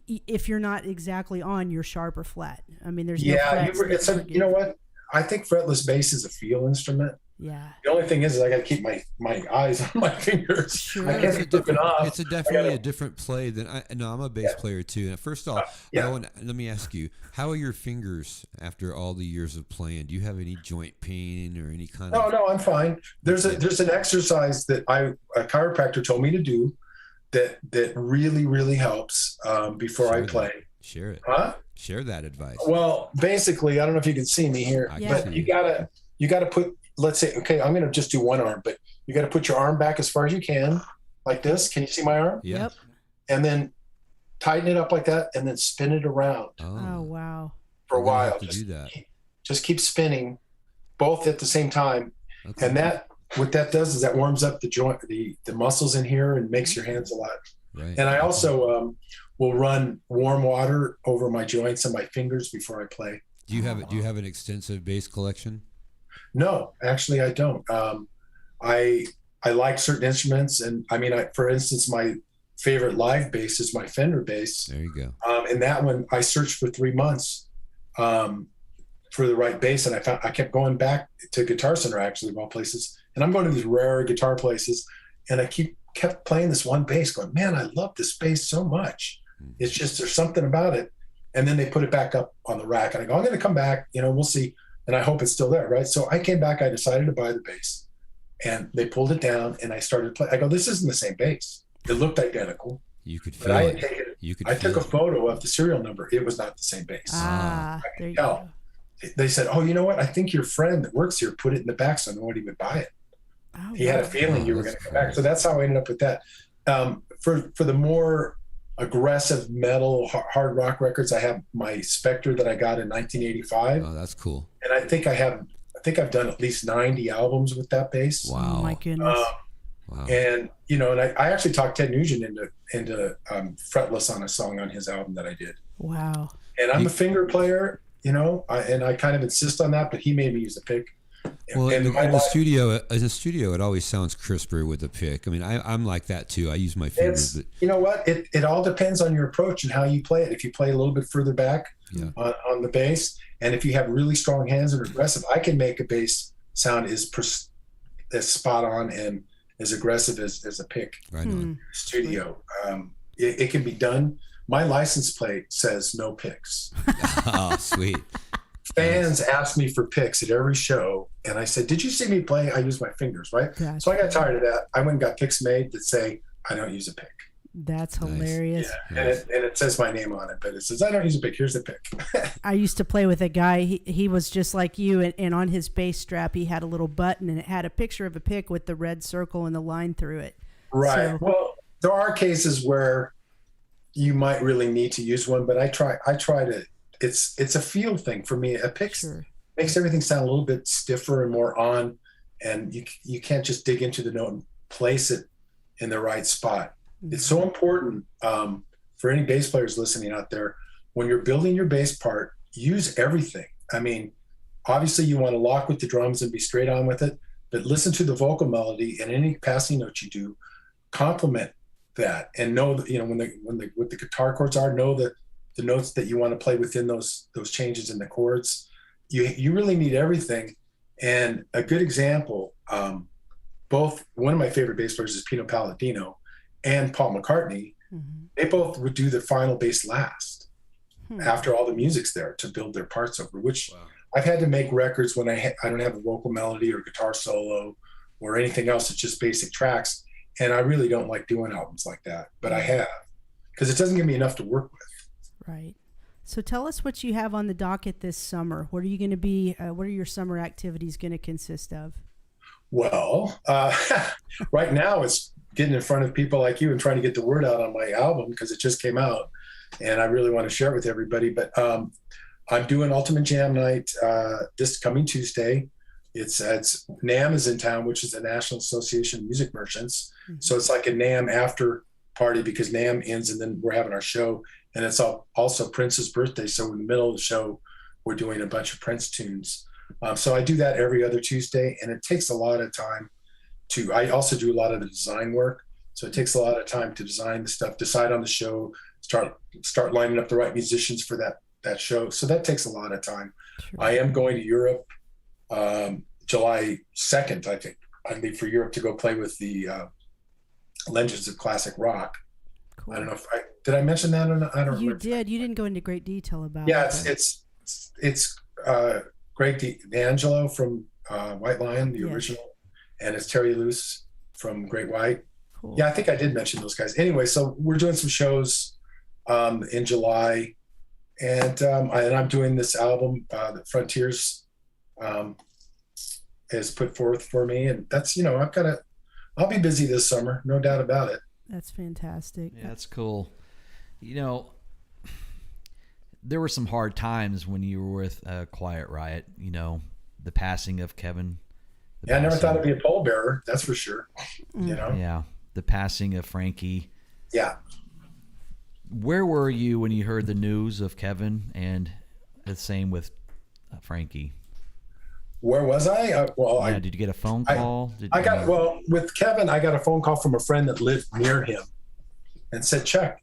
if you're not exactly on, you're sharp or flat. I mean, there's no frets. You know what? I think fretless bass is a feel instrument. Yeah. The only thing is I got to keep my eyes on my fingers. Sure. I can't flip it off. It's definitely a different play than I'm a bass player too. And first off, let me ask you, how are your fingers after all the years of playing? Do you have any joint pain or any kind of? No, I'm fine. There's an exercise that a chiropractor told me to do that really, really helps before I play. Share it. Huh? Share that advice. Well, basically, I don't know if you can see me here, but you gotta put. Let's say, okay, I'm going to just do one arm, but you got to put your arm back as far as you can, like this. Can you see my arm? Yep. And then tighten it up like that, and then spin it around. Oh wow! For a while, just keep spinning, both at the same time, and what that does is that warms up the joint, the muscles in here, and makes your hands a lot. Right. And I also will run warm water over my joints and my fingers before I play. Do you have an extensive bass collection? No, actually, I don't. I like certain instruments, and I mean, for instance, my favorite live bass is my Fender bass. There you go. And that one, I searched for 3 months for the right bass, and I kept going back to Guitar Center, actually, of all places. And I'm going to these rare guitar places, and I kept playing this one bass, going, man, I love this bass so much. It's just there's something about it. And then they put it back up on the rack, and I go, I'm going to come back. We'll see. And I hope it's still there, right? So I came back, I decided to buy the bass, and they pulled it down, and I started playing. I go, this isn't the same bass. It looked identical. You could feel it. I took a photo of the serial number. It was not the same bass. There you go. They said, oh, you know what? I think your friend that works here put it in the back so no one would buy it. He had a feeling you were going to come back. So that's how I ended up with that. For the more aggressive metal hard rock records, I have my Spectre that I got in 1985. Oh, that's cool. And I think I've done at least 90 albums with that bass. Wow. Oh my goodness. Wow. And and I actually talked Ted Nugent into fretless on a song on his album that I did. Wow. And I'm a finger player, and I kind of insist on that, but he made me use the pick. Well, in the studio, it always sounds crisper with the pick. I mean, I'm like that too. I use my fingers. You know what? It all depends on your approach and how you play it. If you play a little bit further back on the bass, and if you have really strong hands and aggressive, I can make a bass sound as spot on and as aggressive as a pick. Right on. Studio. It can be done. My license plate says no picks. Oh, sweet. Fans ask me for picks at every show, and I said, did you see me play? I use my fingers, right? Gotcha. So I got tired of that. I went and got picks made that say I don't use a pick. That's hilarious. Yeah. And it says my name on it, but it says I don't use a pick. Here's the pick. I used to play with a guy. He was just like you, and on his bass strap he had a little button, and it had a picture of a pick with the red circle and the line through it. Right. So, well, there are cases where you might really need to use one, but I try to. It's a feel thing for me. A pick makes everything sound a little bit stiffer and more on, and you can't just dig into the note and place it in the right spot. Mm-hmm. It's so important for any bass players listening out there. When you're building your bass part, use everything. I mean, obviously you want to lock with the drums and be straight on with it, but listen to the vocal melody and any passing notes you do, complement that, and know that what the guitar chords are. Know that the notes that you want to play within those changes in the chords. You really need everything. And a good example, both one of my favorite bass players is Pino Palladino and Paul McCartney. Mm-hmm. They both would do the final bass last after all the music's there to build their parts over, which I've had to make records when I don't have a vocal melody or guitar solo or anything else. It's just basic tracks. And I really don't like doing albums like that, but I have, because it doesn't give me enough to work with. Right. So tell us what you have on the docket this summer. What are you going to be? What are your summer activities going to consist of? Well, right now it's getting in front of people like you and trying to get the word out on my album because it just came out, and I really want to share it with everybody. But I'm doing Ultimate Jam Night this coming Tuesday. It's NAMM is in town, which is the National Association of Music Merchants. Mm-hmm. So it's like a NAMM after party because NAMM ends and then we're having our show. And it's also Prince's birthday. So in the middle of the show, we're doing a bunch of Prince tunes. So I do that every other Tuesday, and it takes a lot of time I also do a lot of the design work. So it takes a lot of time to design the stuff, decide on the show, start lining up the right musicians for that show. So that takes a lot of time. Sure. I am going to Europe July 2nd, I think. I leave for Europe to go play with the Legends of Classic Rock. Cool. I don't know if did I mention that or not? I don't remember. You did. You didn't go into great detail about it. Yeah, it's Greg D'Angelo from White Lion, the original, and it's Terry Luce from Great White. Cool. Yeah, I think I did mention those guys. Anyway, so we're doing some shows in July, and I'm doing this album that Frontiers has put forth for me, and that's I'll be busy this summer, no doubt about it. That's fantastic. Yeah, that's cool. There were some hard times when you were with Quiet Riot, the passing of Kevin. I never thought I'd be a pallbearer, that's for sure. Yeah, the passing of Frankie. Yeah. Where were you when you heard the news of Kevin, and the same with Frankie? Where was I? Did you get a phone call? With Kevin, I got a phone call from a friend that lived near him and said, Chuck,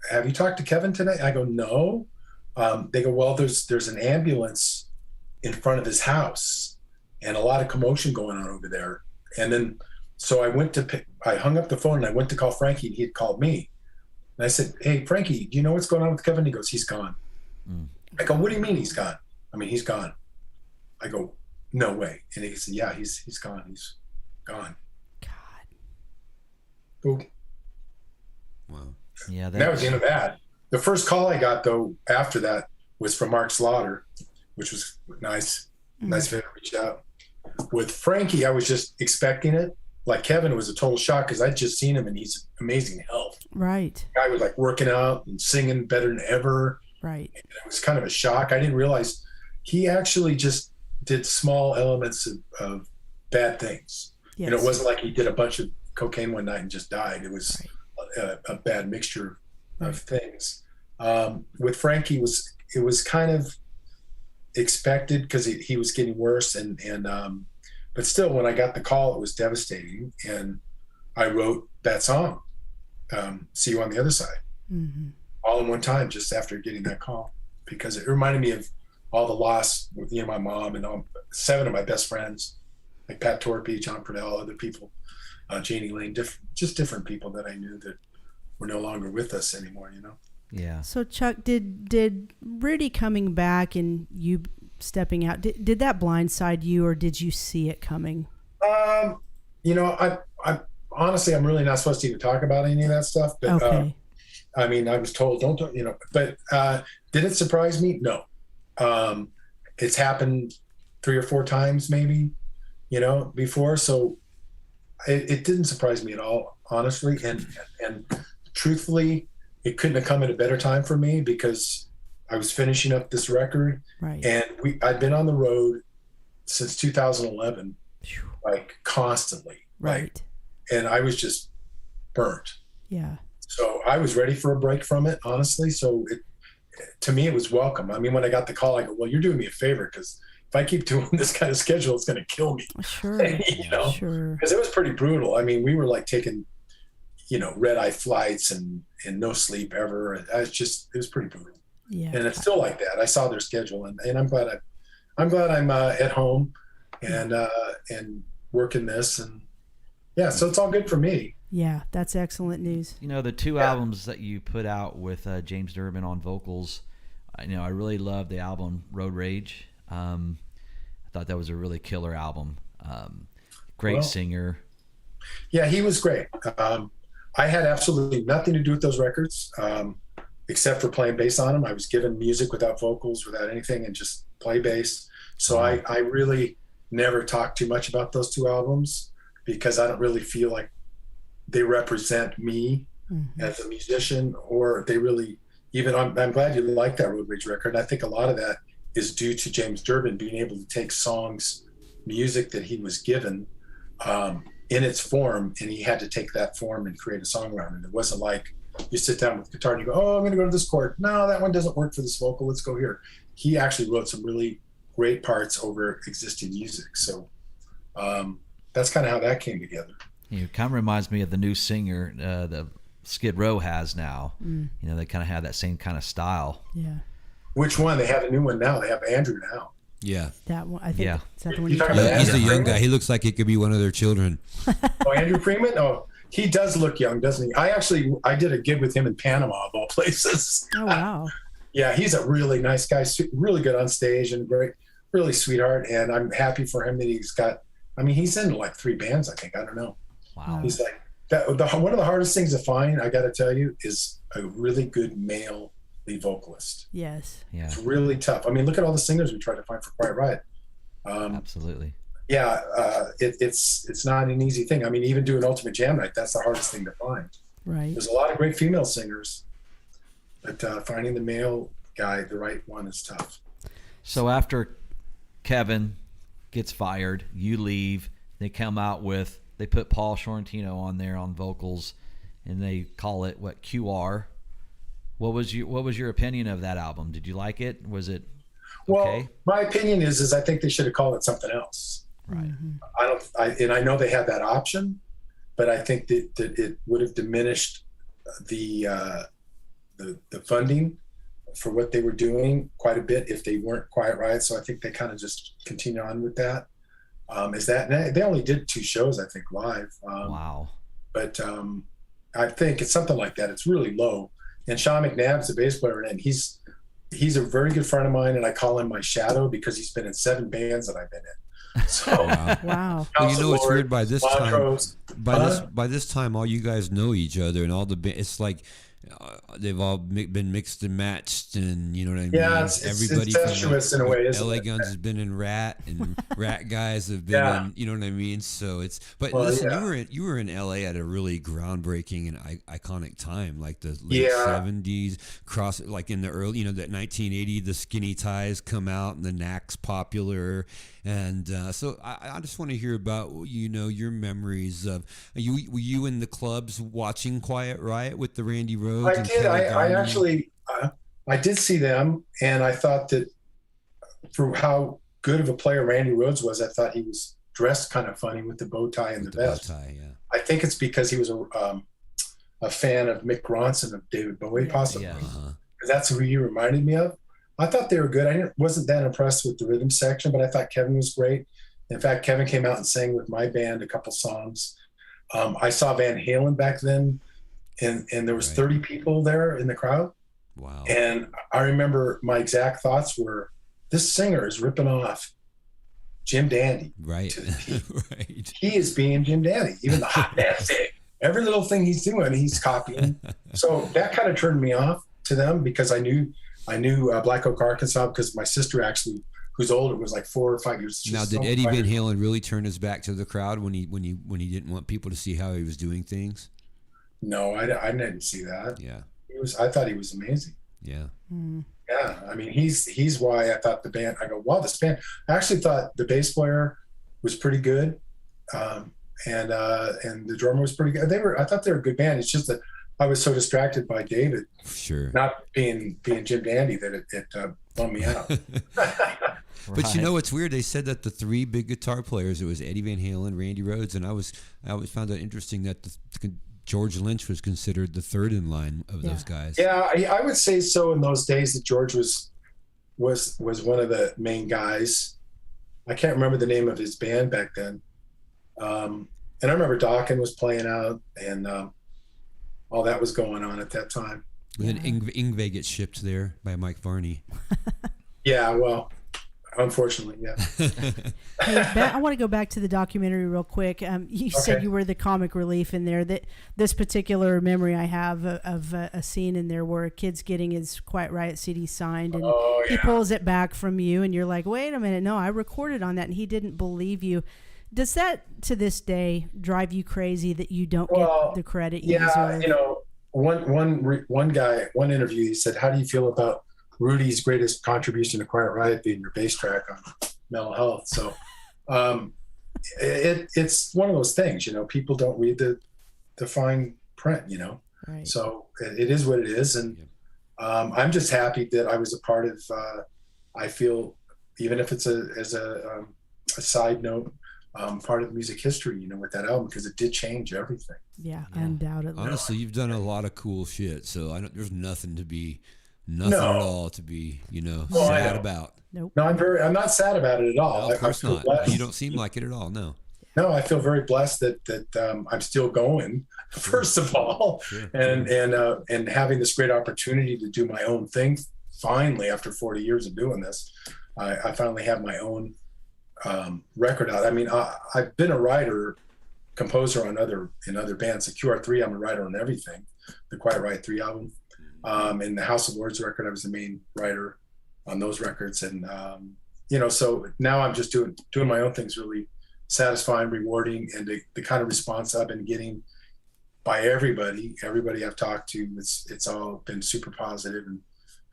have you talked to Kevin today? I go, no. They go, well, there's an ambulance in front of his house and a lot of commotion going on over there. And then, so I hung up the phone and I went to call Frankie, and he had called me. And I said, hey, Frankie, do you know what's going on with Kevin? He goes, he's gone. I go, what do you mean he's gone? I mean, he's gone. I go, no way. And he said, yeah, he's gone. He's gone. God. Boop. Wow. Yeah, that was the end of that. The first call I got, though, after that was from Mark Slaughter, which was nice. Nice of him to reach out. With Frankie, I was just expecting it. Like Kevin, it was a total shock because I'd just seen him and he's amazing health. Right. The guy was like working out and singing better than ever. Right. And it was kind of a shock. I didn't realize he actually just did small elements of bad things. Yes. It wasn't like he did a bunch of cocaine one night and just died. It was a bad mixture of things. With Frankie, it was kind of expected because he was getting worse, but still, when I got the call, it was devastating, and I wrote that song, "See You on the Other Side," all in one time, just after getting that call, because it reminded me of all the loss with my mom and 7 of my best friends, like Pat Torpy, John Purdell, other people, Janie Lane, different people that I knew that were no longer with us anymore. Yeah. So Chuck, did Rudy coming back and you stepping out, did that blindside you, or did you see it coming? I honestly, I'm really not supposed to even talk about any of that stuff, but okay. I was told don't, but did it surprise me? No. It's happened 3 or 4 times maybe, before. So it didn't surprise me at all, honestly. And truthfully, it couldn't have come at a better time for me because I was finishing up this record, right. And I'd been on the road since 2011, like constantly. Right. And I was just burnt. Yeah. So I was ready for a break from it, honestly. So to me, it was welcome. I mean, when I got the call, I go, well, you're doing me a favor because if I keep doing this kind of schedule, it's going to kill me. Sure. Sure. Because it was pretty brutal. I mean, we were like taking, red-eye flights and no sleep ever. It was pretty brutal. Yeah. And it's still like that. I saw their schedule, and I'm glad I'm at home and working this, and so it's all good for me. Yeah, that's excellent news. The 2 albums that you put out with James Durbin on vocals, I really loved the album Road Rage. I thought that was a really killer album. Great singer. Yeah, he was great. I had absolutely nothing to do with those records. except for playing bass on them. I was given music without vocals, without anything, and just play bass. So I really never talk too much about those two albums because I don't really feel like they represent me as a musician, or they really even. I'm glad you like that Road Rage record. I think a lot of that is due to James Durbin being able to take songs, music that he was given in its form, and he had to take that form and create a song around it. It wasn't like you sit down with guitar and you go, oh, I'm going to go to this chord. No, that one doesn't work for this vocal. Let's go here. He actually wrote some really great parts over existing music. So that's kind of how that came together. It kind of reminds me of the new singer that Skid Row has now. You know, they kind of have that same kind of style. Yeah. Which one? They have a new one now. They have Andrew now. Yeah. That one, I think. Yeah. Is that the one You you're talking talking about He's a Andrew young Freeman? guy. He looks like he could be one of their children. Oh, Andrew Freeman? Oh, he does look young, doesn't he? I did a gig with him in Panama, of all places. Oh, wow. Yeah, he's a really nice guy, really good on stage and great, really sweetheart. And I'm happy for him that he's in like 3 bands, I think. I don't know. Wow. He's like, one of the hardest things to find, I got to tell you, is a really good male lead vocalist. Yes. Yeah. It's really tough. I mean, look at all the singers we tried to find for Quiet Riot. Absolutely. Yeah, it's not an easy thing. I mean, even doing Ultimate Jam Night, that's the hardest thing to find. Right. There's a lot of great female singers, but finding the male guy, the right one, is tough. So after Kevin gets fired, you leave. They come out with, they put Paul Sorrentino on there on vocals, and they call it what, QR. What was your opinion of that album? Did you like it? Was it okay? Well, my opinion is I think they should have called it something else. Right. I know they had that option, but I think that it would have diminished the funding for what they were doing quite a bit if they weren't Quiet Riot. So I think they kind of just continue on with that. They only did 2 shows, I think, live. Wow. But I think it's something like that. It's really low. And Sean McNabb's the bass player, and he's a very good friend of mine, and I call him my shadow because he's been in 7 bands that I've been in. So Wow. Well, you know, it's weird by this Montrose, time. By this time, all you guys know each other, and all it's like they've all been mixed and matched, and you know what I mean. Yeah, it's incestuous in a way, isn't LA it? Guns has been in Rat, and Rat guys have been in. You know what I mean. So it's. But listen, you were in LA at a really groundbreaking and iconic time, like the late '70s. Like in the early, that 1980, the skinny ties come out, and the Knack's popular. And so I just want to hear about your memories of were you in the clubs watching Quiet Riot with the Randy Rhoads? I did. I actually I did see them, and I thought that for how good of a player Randy Rhoads was, I thought he was dressed kind of funny with the bow tie and the vest. Bow tie, yeah. I think it's because he was a fan of Mick Ronson of David Bowie, possibly. Yeah. That's who he reminded me of. I thought they were good. I wasn't that impressed with the rhythm section, but I thought Kevin was great. In fact, Kevin came out and sang with my band a couple songs. I saw Van Halen back then, and there was 30 people there in the crowd. Wow. And I remember my exact thoughts were, this singer is ripping off Jim Dandy. Right. Right. He is being Jim Dandy. Even the hot dance thing. Every little thing he's doing, he's copying. So that kind of turned me off to them because I knew Black Oak, Arkansas, because my sister actually, who's older, was like 4 or 5 years. Now, did Eddie Van Halen really turn his back to the crowd when he didn't want people to see how he was doing things? No, I didn't see that. Yeah, I thought he was amazing. Yeah. Yeah, I mean, he's why I thought the band. I go, wow, this band. I actually thought the bass player was pretty good, and the drummer was pretty good. I thought they were a good band. It's just that I was so distracted by David, not being Jim Dandy, that it bummed me out. But it's weird. They said that the 3 big guitar players, it was Eddie Van Halen, Randy Rhoads, and I always found it interesting that George Lynch was considered the 3rd in line of those guys. Yeah, I would say so in those days that George was one of the main guys. I can't remember the name of his band back then. And I remember Dawkins was playing out, and all that was going on at that time. And then Yngwie gets shipped there by Mike Varney. Yeah, well, Unfortunately, yeah. Hey, I want to go back to the documentary real quick. You said you were the comic relief in there. That this particular memory I have of a scene in there where a kid's getting his Quiet Riot CD signed, and he pulls it back from you, and you're like, "Wait a minute, no, I recorded on that," and he didn't believe you. Does that, to this day, drive you crazy that you don't get the credit you deserve? You know, one guy, one interview, he said, "How do you feel about Rudy's greatest contribution to Quiet Riot being your bass track on Mental Health?" So it's one of those things, you know, people don't read the fine print, you know. Right. So it is what it is. And I'm just happy that I was a part of, I feel, even if it's as a side note, part of music history, you know, with that album, because it did change everything. Yeah, undoubtedly. Honestly, you've done a lot of cool shit, so there's nothing at all to be, you know, sad about. Nope. No, I'm not sad about it at all. No, of course not. Blessed. You don't seem like it at all. No, I feel very blessed that I'm still going, first of all, and having this great opportunity to do my own thing. Finally, after 40 years of doing this, I finally have my own record out. I mean, I've been a writer, composer in other bands. The QR3, I'm a writer on everything. The Quiet Riot 3 album. In the House of Lords record, I was the main writer on those records. And, you know, so now I'm just doing my own things, really satisfying, rewarding, and the kind of response I've been getting by everybody I've talked to, it's all been super positive,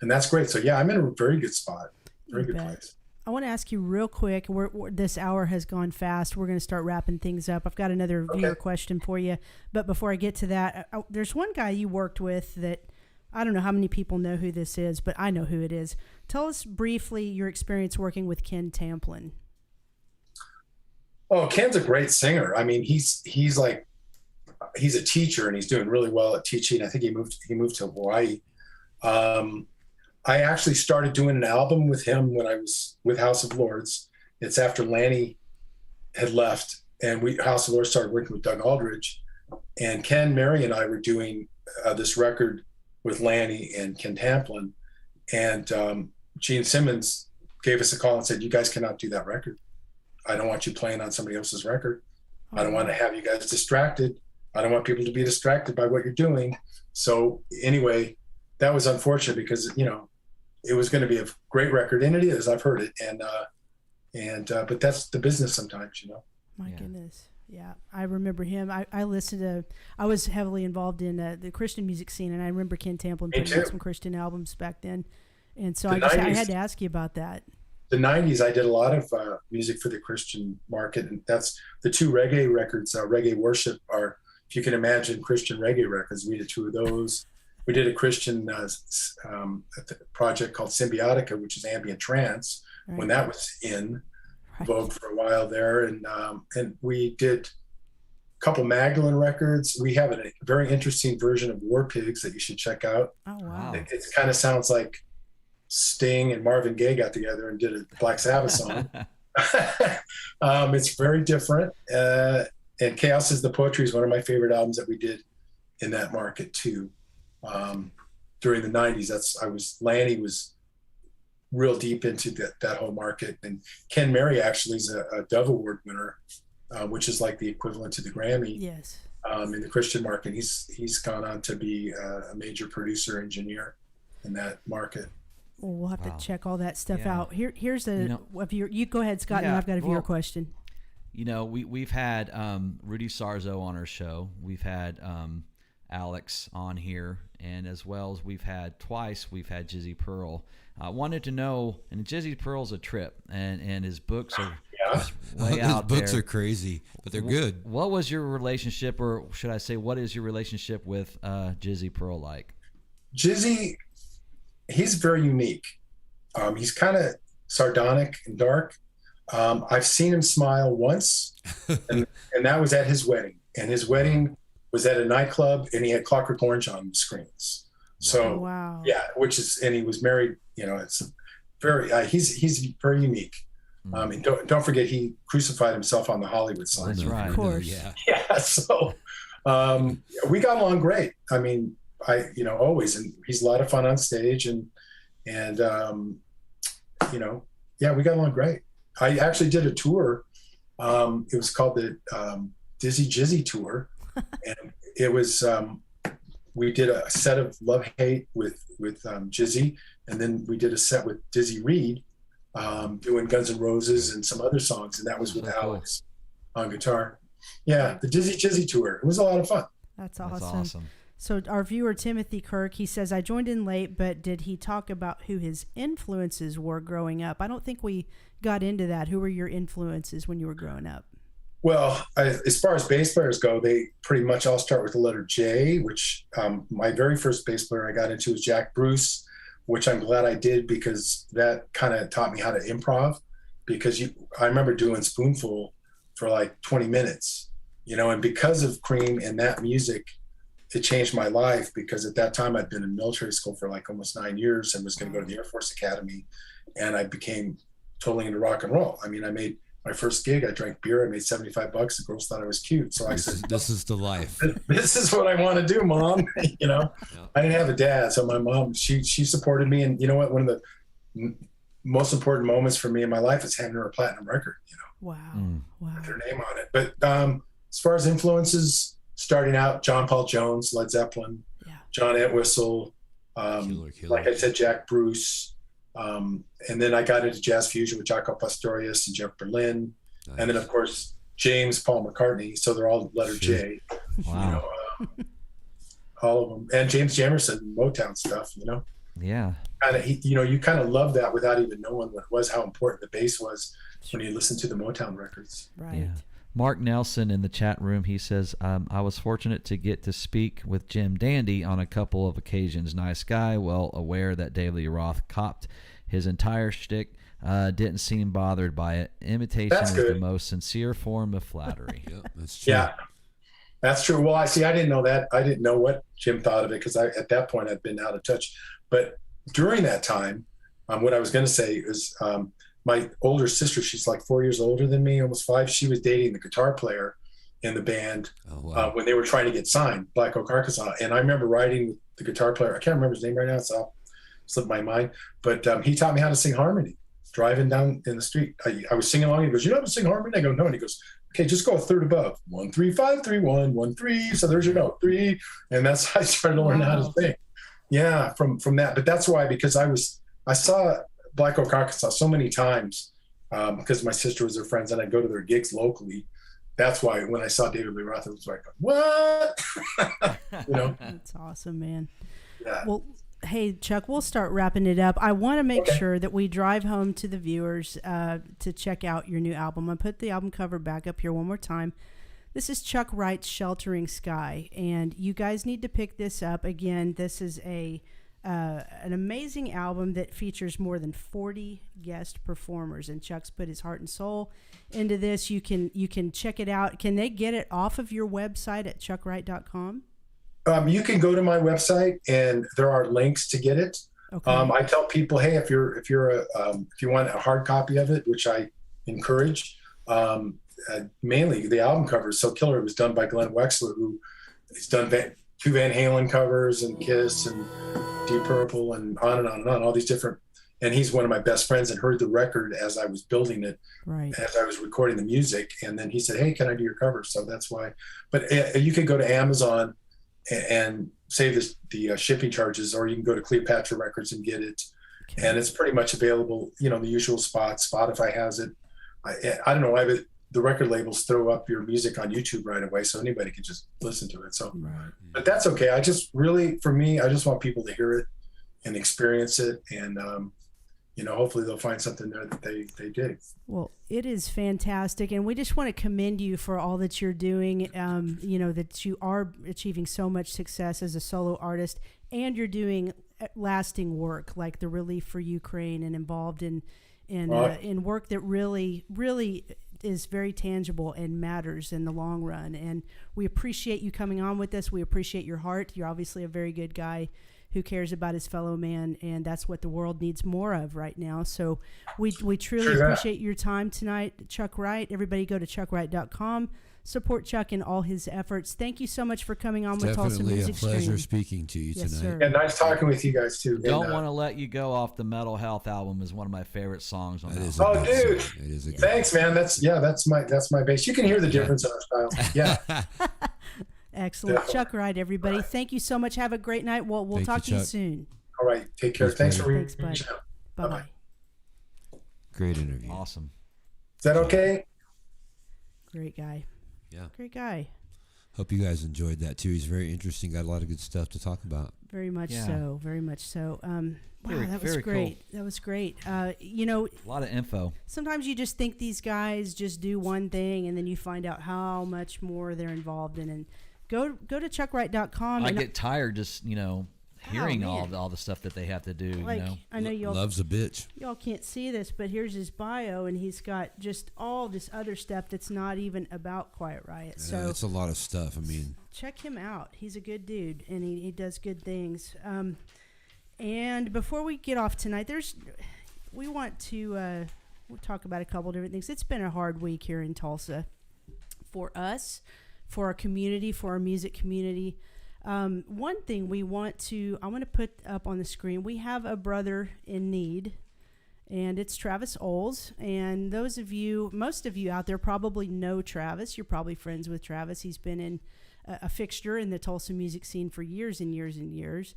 and that's great. So yeah, I'm in a very good spot, very good place. I want to ask you real quick, this hour has gone fast. We're going to start wrapping things up. I've got another viewer question for you. But before I get to that, there's one guy you worked with that I don't know how many people know who this is, but I know who it is. Tell us briefly your experience working with Ken Tamplin. Oh, Ken's a great singer. I mean, he's a teacher, and he's doing really well at teaching. I think he moved to Hawaii. I actually started doing an album with him when I was with House of Lords. It's after Lanny had left, and House of Lords started working with Doug Aldridge, and Ken, Mary, and I were doing this record with Lanny and Ken Tamplin, and Gene Simmons gave us a call and said, "You guys cannot do that record. I don't want you playing on somebody else's record. I don't want to have you guys distracted. I don't want people to be distracted by what you're doing." So anyway, that was unfortunate because, you know, it was going to be a great record, and it is. I've heard it, but that's the business sometimes, you know. My goodness. Yeah, I remember him. I listened to. I was heavily involved in the Christian music scene, and I remember Ken Tamplin putting out some Christian albums back then, and so I had to ask you about that. The 90s, I did a lot of music for the Christian market, and that's the two reggae records. Reggae Worship are, if you can imagine, Christian reggae records. We did two of those. We did a Christian project called Symbiotica, which is ambient trance, when that was in vogue for a while there. And we did a couple Magdalene records. We have a very interesting version of War Pigs that you should check out. Oh, wow. It kind of sounds like Sting and Marvin Gaye got together and did a Black Sabbath song. It's very different. And Chaos is the Poetry is one of my favorite albums that we did in that market too. During the 90s, Lanny was real deep into that whole market. And Ken Mary actually is a Dove Award winner, which is like the equivalent to the Grammy. Yes. In the Christian market. He's gone on to be a major producer engineer in that market. Well, we'll have to check all that stuff out. Here's you go ahead, Scott, and I've got a viewer question. You know, we've had Rudy Sarzo on our show. We've had Alex on here, and as well as we've had Jizzy Pearl. I wanted to know, and Jizzy Pearl's a trip, and his books are way out there. His books are crazy, but they're good. What was your relationship, or should I say, what is your relationship with Jizzy Pearl like? Jizzy, he's very unique. He's kind of sardonic and dark. I've seen him smile once, and that was at his wedding. And his wedding was at a nightclub, and he had Clockwork Orange on the screens. So, and he was married. You know, it's very. He's very unique. And don't forget, he crucified himself on the Hollywood sign. That's right. Of course. Yeah. So, we got along great. I mean, always, and he's a lot of fun on stage, and yeah, we got along great. I actually did a tour. It was called the Dizzy Jizzy Tour, and it was we did a set of Love Hate with Jizzy, and then we did a set with Dizzy Reed doing Guns N' Roses and some other songs, and that was with Alex on guitar. Yeah, the Dizzy Jizzy Tour. It was a lot of fun. That's awesome. So our viewer Timothy Kirk, he says, I joined in late, but did he talk about who his influences were growing up? I don't think we got into that. Who were your influences when you were growing up? Well, as far as bass players go, they pretty much all start with the letter J, which my very first bass player I got into was Jack Bruce, which I'm glad I did because that kind of taught me how to improv. Because I remember doing Spoonful for like 20 minutes, and because of Cream and that music, it changed my life because at that time I'd been in military school for like almost 9 years and was going to go to the Air Force Academy, and I became totally into rock and roll. I mean, I made my first gig, I drank beer, I made $75. The girls thought I was cute. So I said, this is the life. This is what I want to do, Mom. I didn't have a dad. So my mom, she supported me. And you know what? One of the most important moments for me in my life is handing her a platinum record, Wow. with her name on it. But as far as influences, starting out, John Paul Jones, Led Zeppelin, John Entwistle, Killer. like I said, Jack Bruce. And then I got into jazz fusion with Jaco Pastorius and Jeff Berlin. Nice. And then, of course, James Paul McCartney. So they're all letter J. Wow. All of them. And James Jamerson, Motown stuff, Yeah. You kind of love that without even knowing what it was, how important the bass was when you listen to the Motown records. Right. Yeah. Mark Nelson in the chat room, he says, I was fortunate to get to speak with Jim Dandy on a couple of occasions. Nice guy, well aware that David Lee Roth copped his entire shtick, didn't seem bothered by it. Imitation is the most sincere form of flattery. Yep, that's true. Yeah, that's true. Well, I didn't know that. I didn't know what Jim thought of it because at that point I'd been out of touch. But during that time, what I was going to say is my older sister, she's like 4 years older than me, almost 5. She was dating the guitar player in the band when they were trying to get signed, Black Oak, Arkansas. And I remember riding with the guitar player. I can't remember his name right now. So slipped my mind. But he taught me how to sing harmony, driving down in the street. I was singing along. He goes, you know how to sing harmony? I go, no. And he goes, okay, just go a third above. 1 3 5 3 1 1 3. So there's your note, 3. And that's how I started to learn how to sing. Yeah, from that. But that's why, because I saw Black Oak, Arkansas so many times because my sister was their friends and I'd go to their gigs locally. That's why when I saw David Lee Roth, it was like, what? That's awesome, man. Yeah. Well, hey, Chuck, we'll start wrapping it up. I want to make sure that we drive home to the viewers to check out your new album. I'll put the album cover back up here one more time. This is Chuck Wright's Sheltering Sky, and you guys need to pick this up. Again, this is an amazing album that features more than 40 guest performers, and Chuck's put his heart and soul into this. You can check it out. Can they get it off of your website at chuckwright.com? You can go to my website and there are links to get it. Okay. I tell people, hey, if you want a hard copy of it, which I encourage, mainly the album cover is so killer. It was done by Glenn Wexler, who has done 2 Van Halen covers and Kiss and Deep Purple and on and on and on, all these different. And he's one of my best friends and heard the record as I was building it, right, as I was recording the music. And then he said, hey, can I do your cover? So that's why. But you can go to Amazon and save the shipping charges, or you can go to Cleopatra Records and get it. Okay. And it's pretty much available, the usual spots. Spotify has it. I don't know why, but the record labels throw up your music on YouTube right away, so anybody can just listen to it. So, right. But that's okay. I just want people to hear it and experience it, and hopefully they'll find something there that they dig. Well, it is fantastic, and we just want to commend you for all that you're doing. That you are achieving so much success as a solo artist, and you're doing lasting work like the Relief for Ukraine, and involved in work that really, really is very tangible and matters in the long run. And we appreciate you coming on with us. We appreciate your heart. You're obviously a very good guy who cares about his fellow man, and that's what the world needs more of right now. So we truly appreciate your time tonight, Chuck Wright. Everybody go to chuckwright.com, support Chuck in all his efforts. Thank you so much for coming on with Tulsa Definitely a Music pleasure Stream. speaking to you Yes, tonight. sir. Yeah, nice talking with you guys too. Don't And, Want to Let You Go off the Mental Health album is one of my favorite songs on That that is a album. Oh, good dude. song. It is a good Thanks, man. That's my bass. You can hear the difference in our style. Yeah. Excellent. Definitely. Chuck Wright, everybody. Thank you so much. Have a great night. We'll Thank talk you, to you Chuck. soon. All right. Take care. Thanks, Thanks for buddy. reaching Thanks, bud. out. Bye-bye. Great interview. Awesome. Is that okay? Great guy. Yeah. Great guy. Hope you guys enjoyed that too. He's very interesting. Got a lot of good stuff to talk about. Very much Yeah. so. Very much so. Wow, Very- that was very cool. great. That was great. You know, A lot of info. sometimes you just think these guys just do one thing, and then you find out how much more they're involved in. And go to chuckwright.com. I and get tired just, hearing man. all the stuff that they have to do, like, I know Love's a bitch. y'all can't see this, but here's his bio, and he's got just all this other stuff that's not even about Quiet Riot. So It's a lot of stuff. I mean, check him out. He's a good dude, and he does good things. And before we get off tonight, we want to we'll talk about a couple different things. It's been a hard week here in Tulsa for us, for our community, for our music community. One thing I want to put up on the screen, we have a brother in need, and it's Travis Oles. And most of you out there probably know Travis. You're probably friends with Travis. He's been in a fixture in the Tulsa music scene for years and years and years.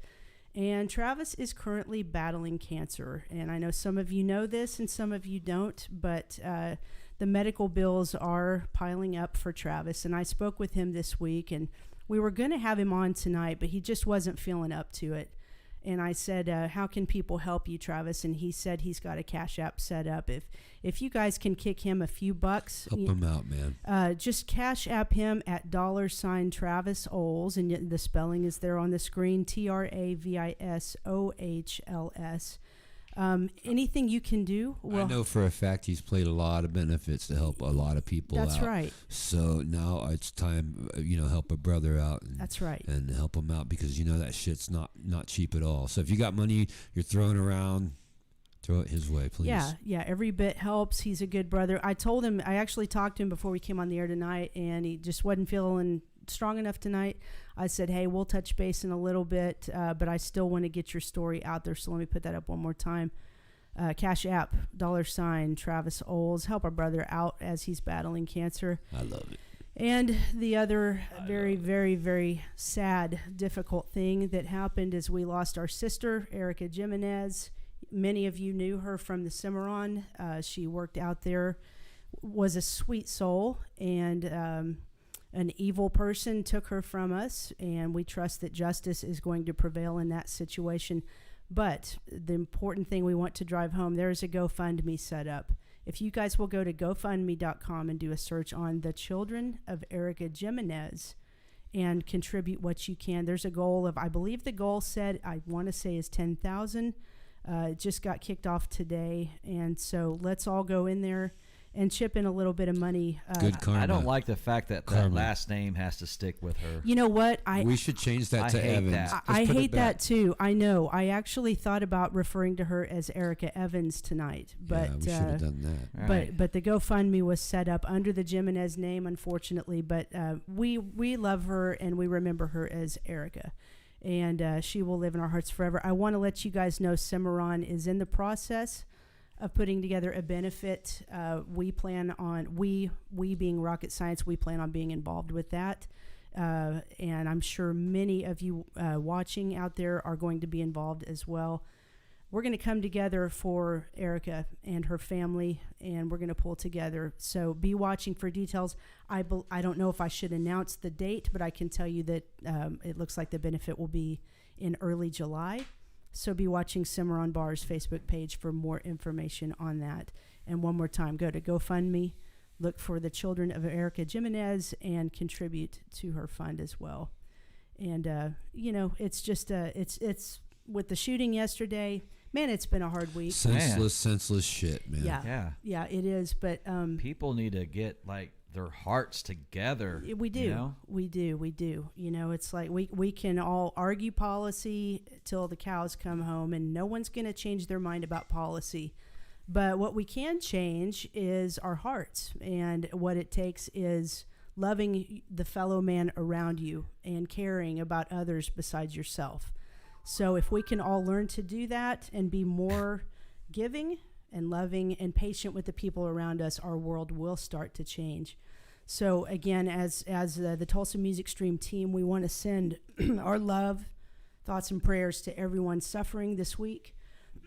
And Travis is currently battling cancer. And I know some of you know this and some of you don't, but the medical bills are piling up for Travis. And I spoke with him this week, and we were going to have him on tonight, but he just wasn't feeling up to it. And I said, how can people help you, Travis? And he said he's got a Cash App set up. If you guys can kick him a few bucks, help him out, man. just Cash App him at $Travis Oles, and the spelling is there on the screen, TravisOHLS. Anything you can do. I know for a fact he's played a lot of benefits to help a lot of people out. That's right. So now it's time, help a brother out. And, That's right. And help him out because that shit's not cheap at all. So if you got money you're throwing around, throw it his way, please. Yeah, every bit helps. He's a good brother. I actually talked to him before we came on the air tonight, and he just wasn't feeling strong enough tonight. I said, hey, we'll touch base in a little bit, but I still want to get your story out there, so let me put that up one more time. Cash App, $Travis Oles. Help our brother out as he's battling cancer. I love it. And the other very, very, very sad, difficult thing that happened is we lost our sister, Erica Jimenez. Many of you knew her from the Cimarron. She worked out there, was a sweet soul, and an evil person took her from us, and we trust that justice is going to prevail in that situation. But the important thing we want to drive home, there is a GoFundMe set up. If you guys will go to GoFundMe.com and do a search on the children of Erica Jimenez and contribute what you can. There's a goal of, I believe the goal set, I want to say is 10,000. It just got kicked off today. And so let's all go in there and chip in a little bit of money. Good karma. I don't like the fact that that Karma. last name has to stick with her. You know what? We should change that I to hate Evans. that. Just I put it hate back. that too. I know. I actually thought about referring to her as Erica Evans tonight, but Yeah, we should have done that. Right. but the GoFundMe was set up under the Jimenez name, unfortunately. But we love her and we remember her as Erica, and she will live in our hearts forever. I want to let you guys know Cimarron is in the process of putting together a benefit. We plan on we being Rocket Science, we plan on being involved with that. And I'm sure many of you watching out there are going to be involved as well. We're going to come together for Erica and her family, and we're going to pull together. So be watching for details. I don't know if I should announce the date, but I can tell you that it looks like the benefit will be in early July. So be watching Cimarron Bar's Facebook page for more information on that. And one more time, go to GoFundMe, look for the children of Erica Jimenez, and contribute to her fund as well. And, it's just, it's with the shooting yesterday, man, it's been a hard week. Senseless shit, man. Yeah, it is. But people need to get their hearts together. we do. We do. It's like we can all argue policy till the cows come home, and no one's going to change their mind about policy. But what we can change is our hearts, and what it takes is loving the fellow man around you and caring about others besides yourself. So if we can all learn to do that and be more giving and loving and patient with the people around us, our world will start to change. So again, as the Tulsa Music Stream team, we want to send our love, thoughts, and prayers to everyone suffering this week.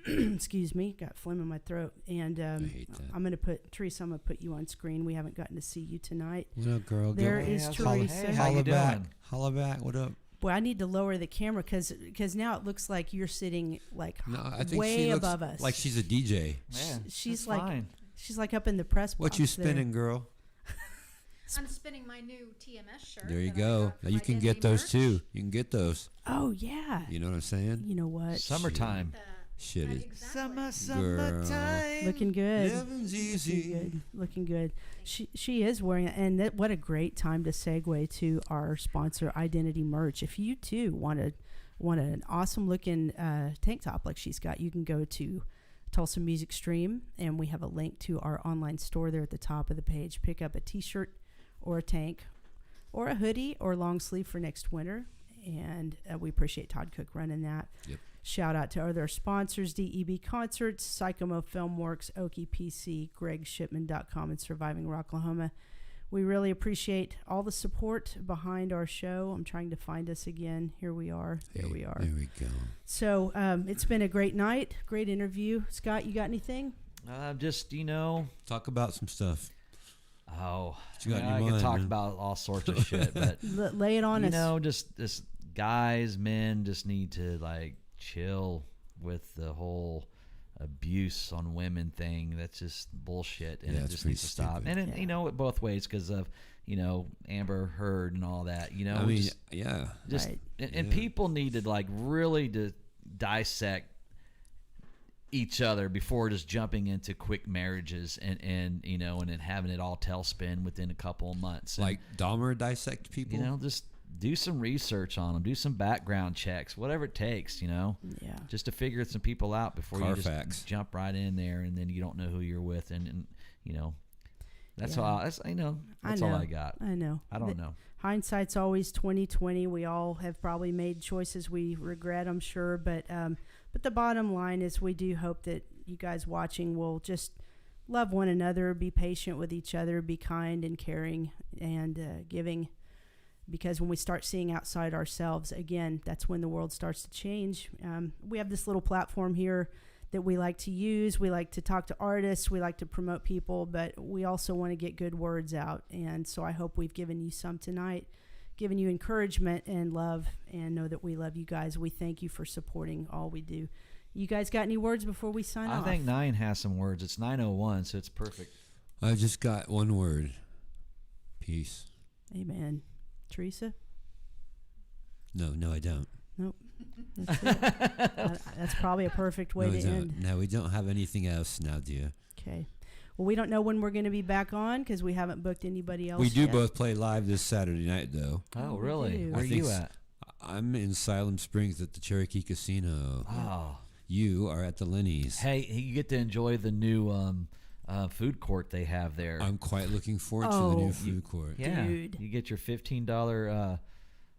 Excuse me, got phlegm in my throat. And I hate that. I'm going to put, Teresa, I'm going to put you on screen. We haven't gotten to see you tonight. What up, girl? There Go. is Hey, Teresa. hey, how you Holla back. doing? Holla back. What up? Boy, I need to lower the camera because now it looks like you're sitting like No, I think way she looks above us. like she's a DJ. Man, She's that's like fine. she's like up in the press box. What you there. spinning, girl? I'm spinning my new TMS shirt. There you that I go. got for Now you my can Disney get those merch. too. You can get those. Oh yeah. You know what I'm saying? You know what? Summertime. Shit is Exactly. Looking good. living's Looking easy. good. Looking good. She is wearing it, and what a great time to segue to our sponsor, Identity Merch. If you too want an awesome looking tank top like she's got, you can go to Tulsa Music Stream, and we have a link to our online store there at the top of the page. Pick up a t-shirt or a tank or a hoodie or long sleeve for next winter, and we appreciate Todd Cook running that. Yep. Shout out to other sponsors, DEB Concerts, Psychomo Filmworks, Okie PC, GregShipman.com, and Surviving Rocklahoma. We really appreciate all the support behind our show. I'm trying to find us again. Here we are. There we are. There we go. So it's been a great night, great interview. Scott, you got anything? Just, Talk about some stuff. oh, What you got in I your could mind, talk man? about all sorts of shit, but Lay it on us. just guys, men just need to like chill with the whole abuse on women thing. That's just bullshit, and Yeah, it it's just pretty needs to stop. stupid. And Yeah. it both ways because of Amber Heard and all that. I mean, just, yeah. just Right. and Yeah. people need to like really to dissect each other before just jumping into quick marriages and then having it all tailspin within a couple of months. And, Like Dahmer dissect people. just do some research on them, do some background checks, whatever it takes, Yeah. just to figure some people out before you Carfax. just jump right in there and then you don't know who you're with, and that's Yeah. all. That's all know. I got. I know. I don't know. Hindsight's always 20/20. We all have probably made choices we regret, I'm sure, but the bottom line is we do hope that you guys watching will just love one another, be patient with each other, be kind and caring and giving, because when we start seeing outside ourselves, again, that's when the world starts to change. We have this little platform here that we like to use. We like to talk to artists. We like to promote people, but we also want to get good words out. And so I hope we've given you some tonight, given you encouragement and love, and know that we love you guys. We thank you for supporting all we do. You guys got any words before we sign I off? think 9 has some words. It's 9:01, so it's perfect. I just got one word. Peace. Amen. Teresa? No, I don't. Nope. That's it. That's probably a perfect way no, to we don't. end. No, we don't have anything else now, dear. Okay. Well, we don't know when we're going to be back on because we haven't booked anybody else We do yet. both play live this Saturday night, though. Oh, we really? do. Where I are think you s- at? I'm in Salem Springs at the Cherokee Casino. Oh, You are at the Lenny's. hey, you get to enjoy the new food court they have there. I'm quite looking forward to the Oh. new food court. Yeah, Dude. you get your $15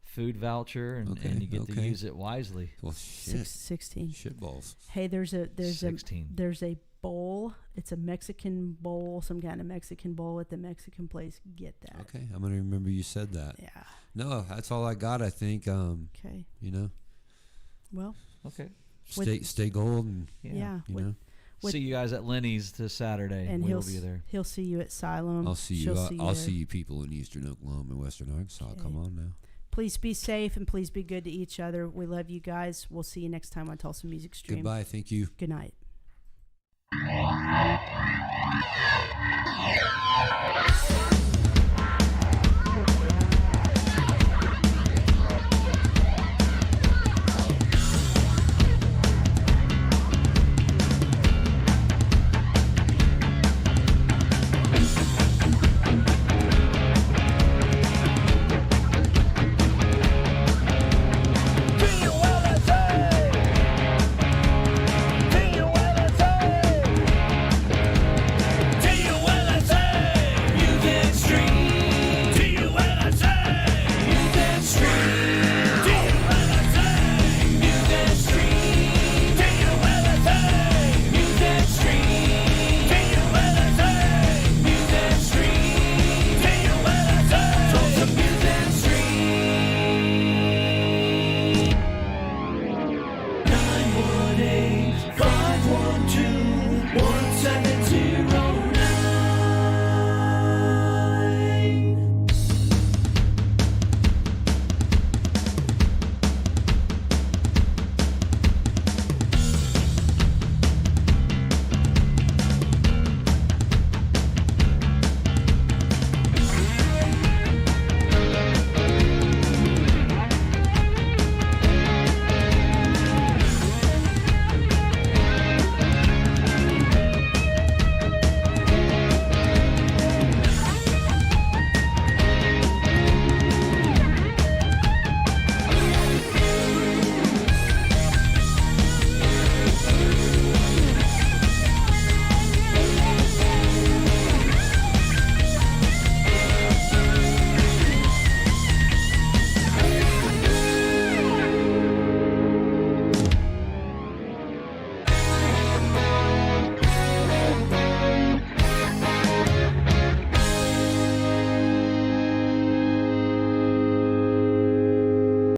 food voucher, and you get to okay. use it wisely. Well, shit. 16. Shit balls. Hey, there's a 16. there's a bowl. It's a Mexican bowl, some kind of Mexican bowl at the Mexican place. Get that. Okay, I'm gonna remember you said that. Yeah. No, that's all I got. I think. Okay. You know, Well, Okay. stay gold, and yeah. you with- know, with- See you guys at Lenny's this Saturday. and We'll be there. he'll see you at Siloam. I'll see you. She'll I'll there. see you people in Eastern Oklahoma and Western Arkansas. Okay. Come on now. Please be safe and please be good to each other. We love you guys. We'll see you next time on Tulsa Music Stream. Goodbye. Thank you. Good night.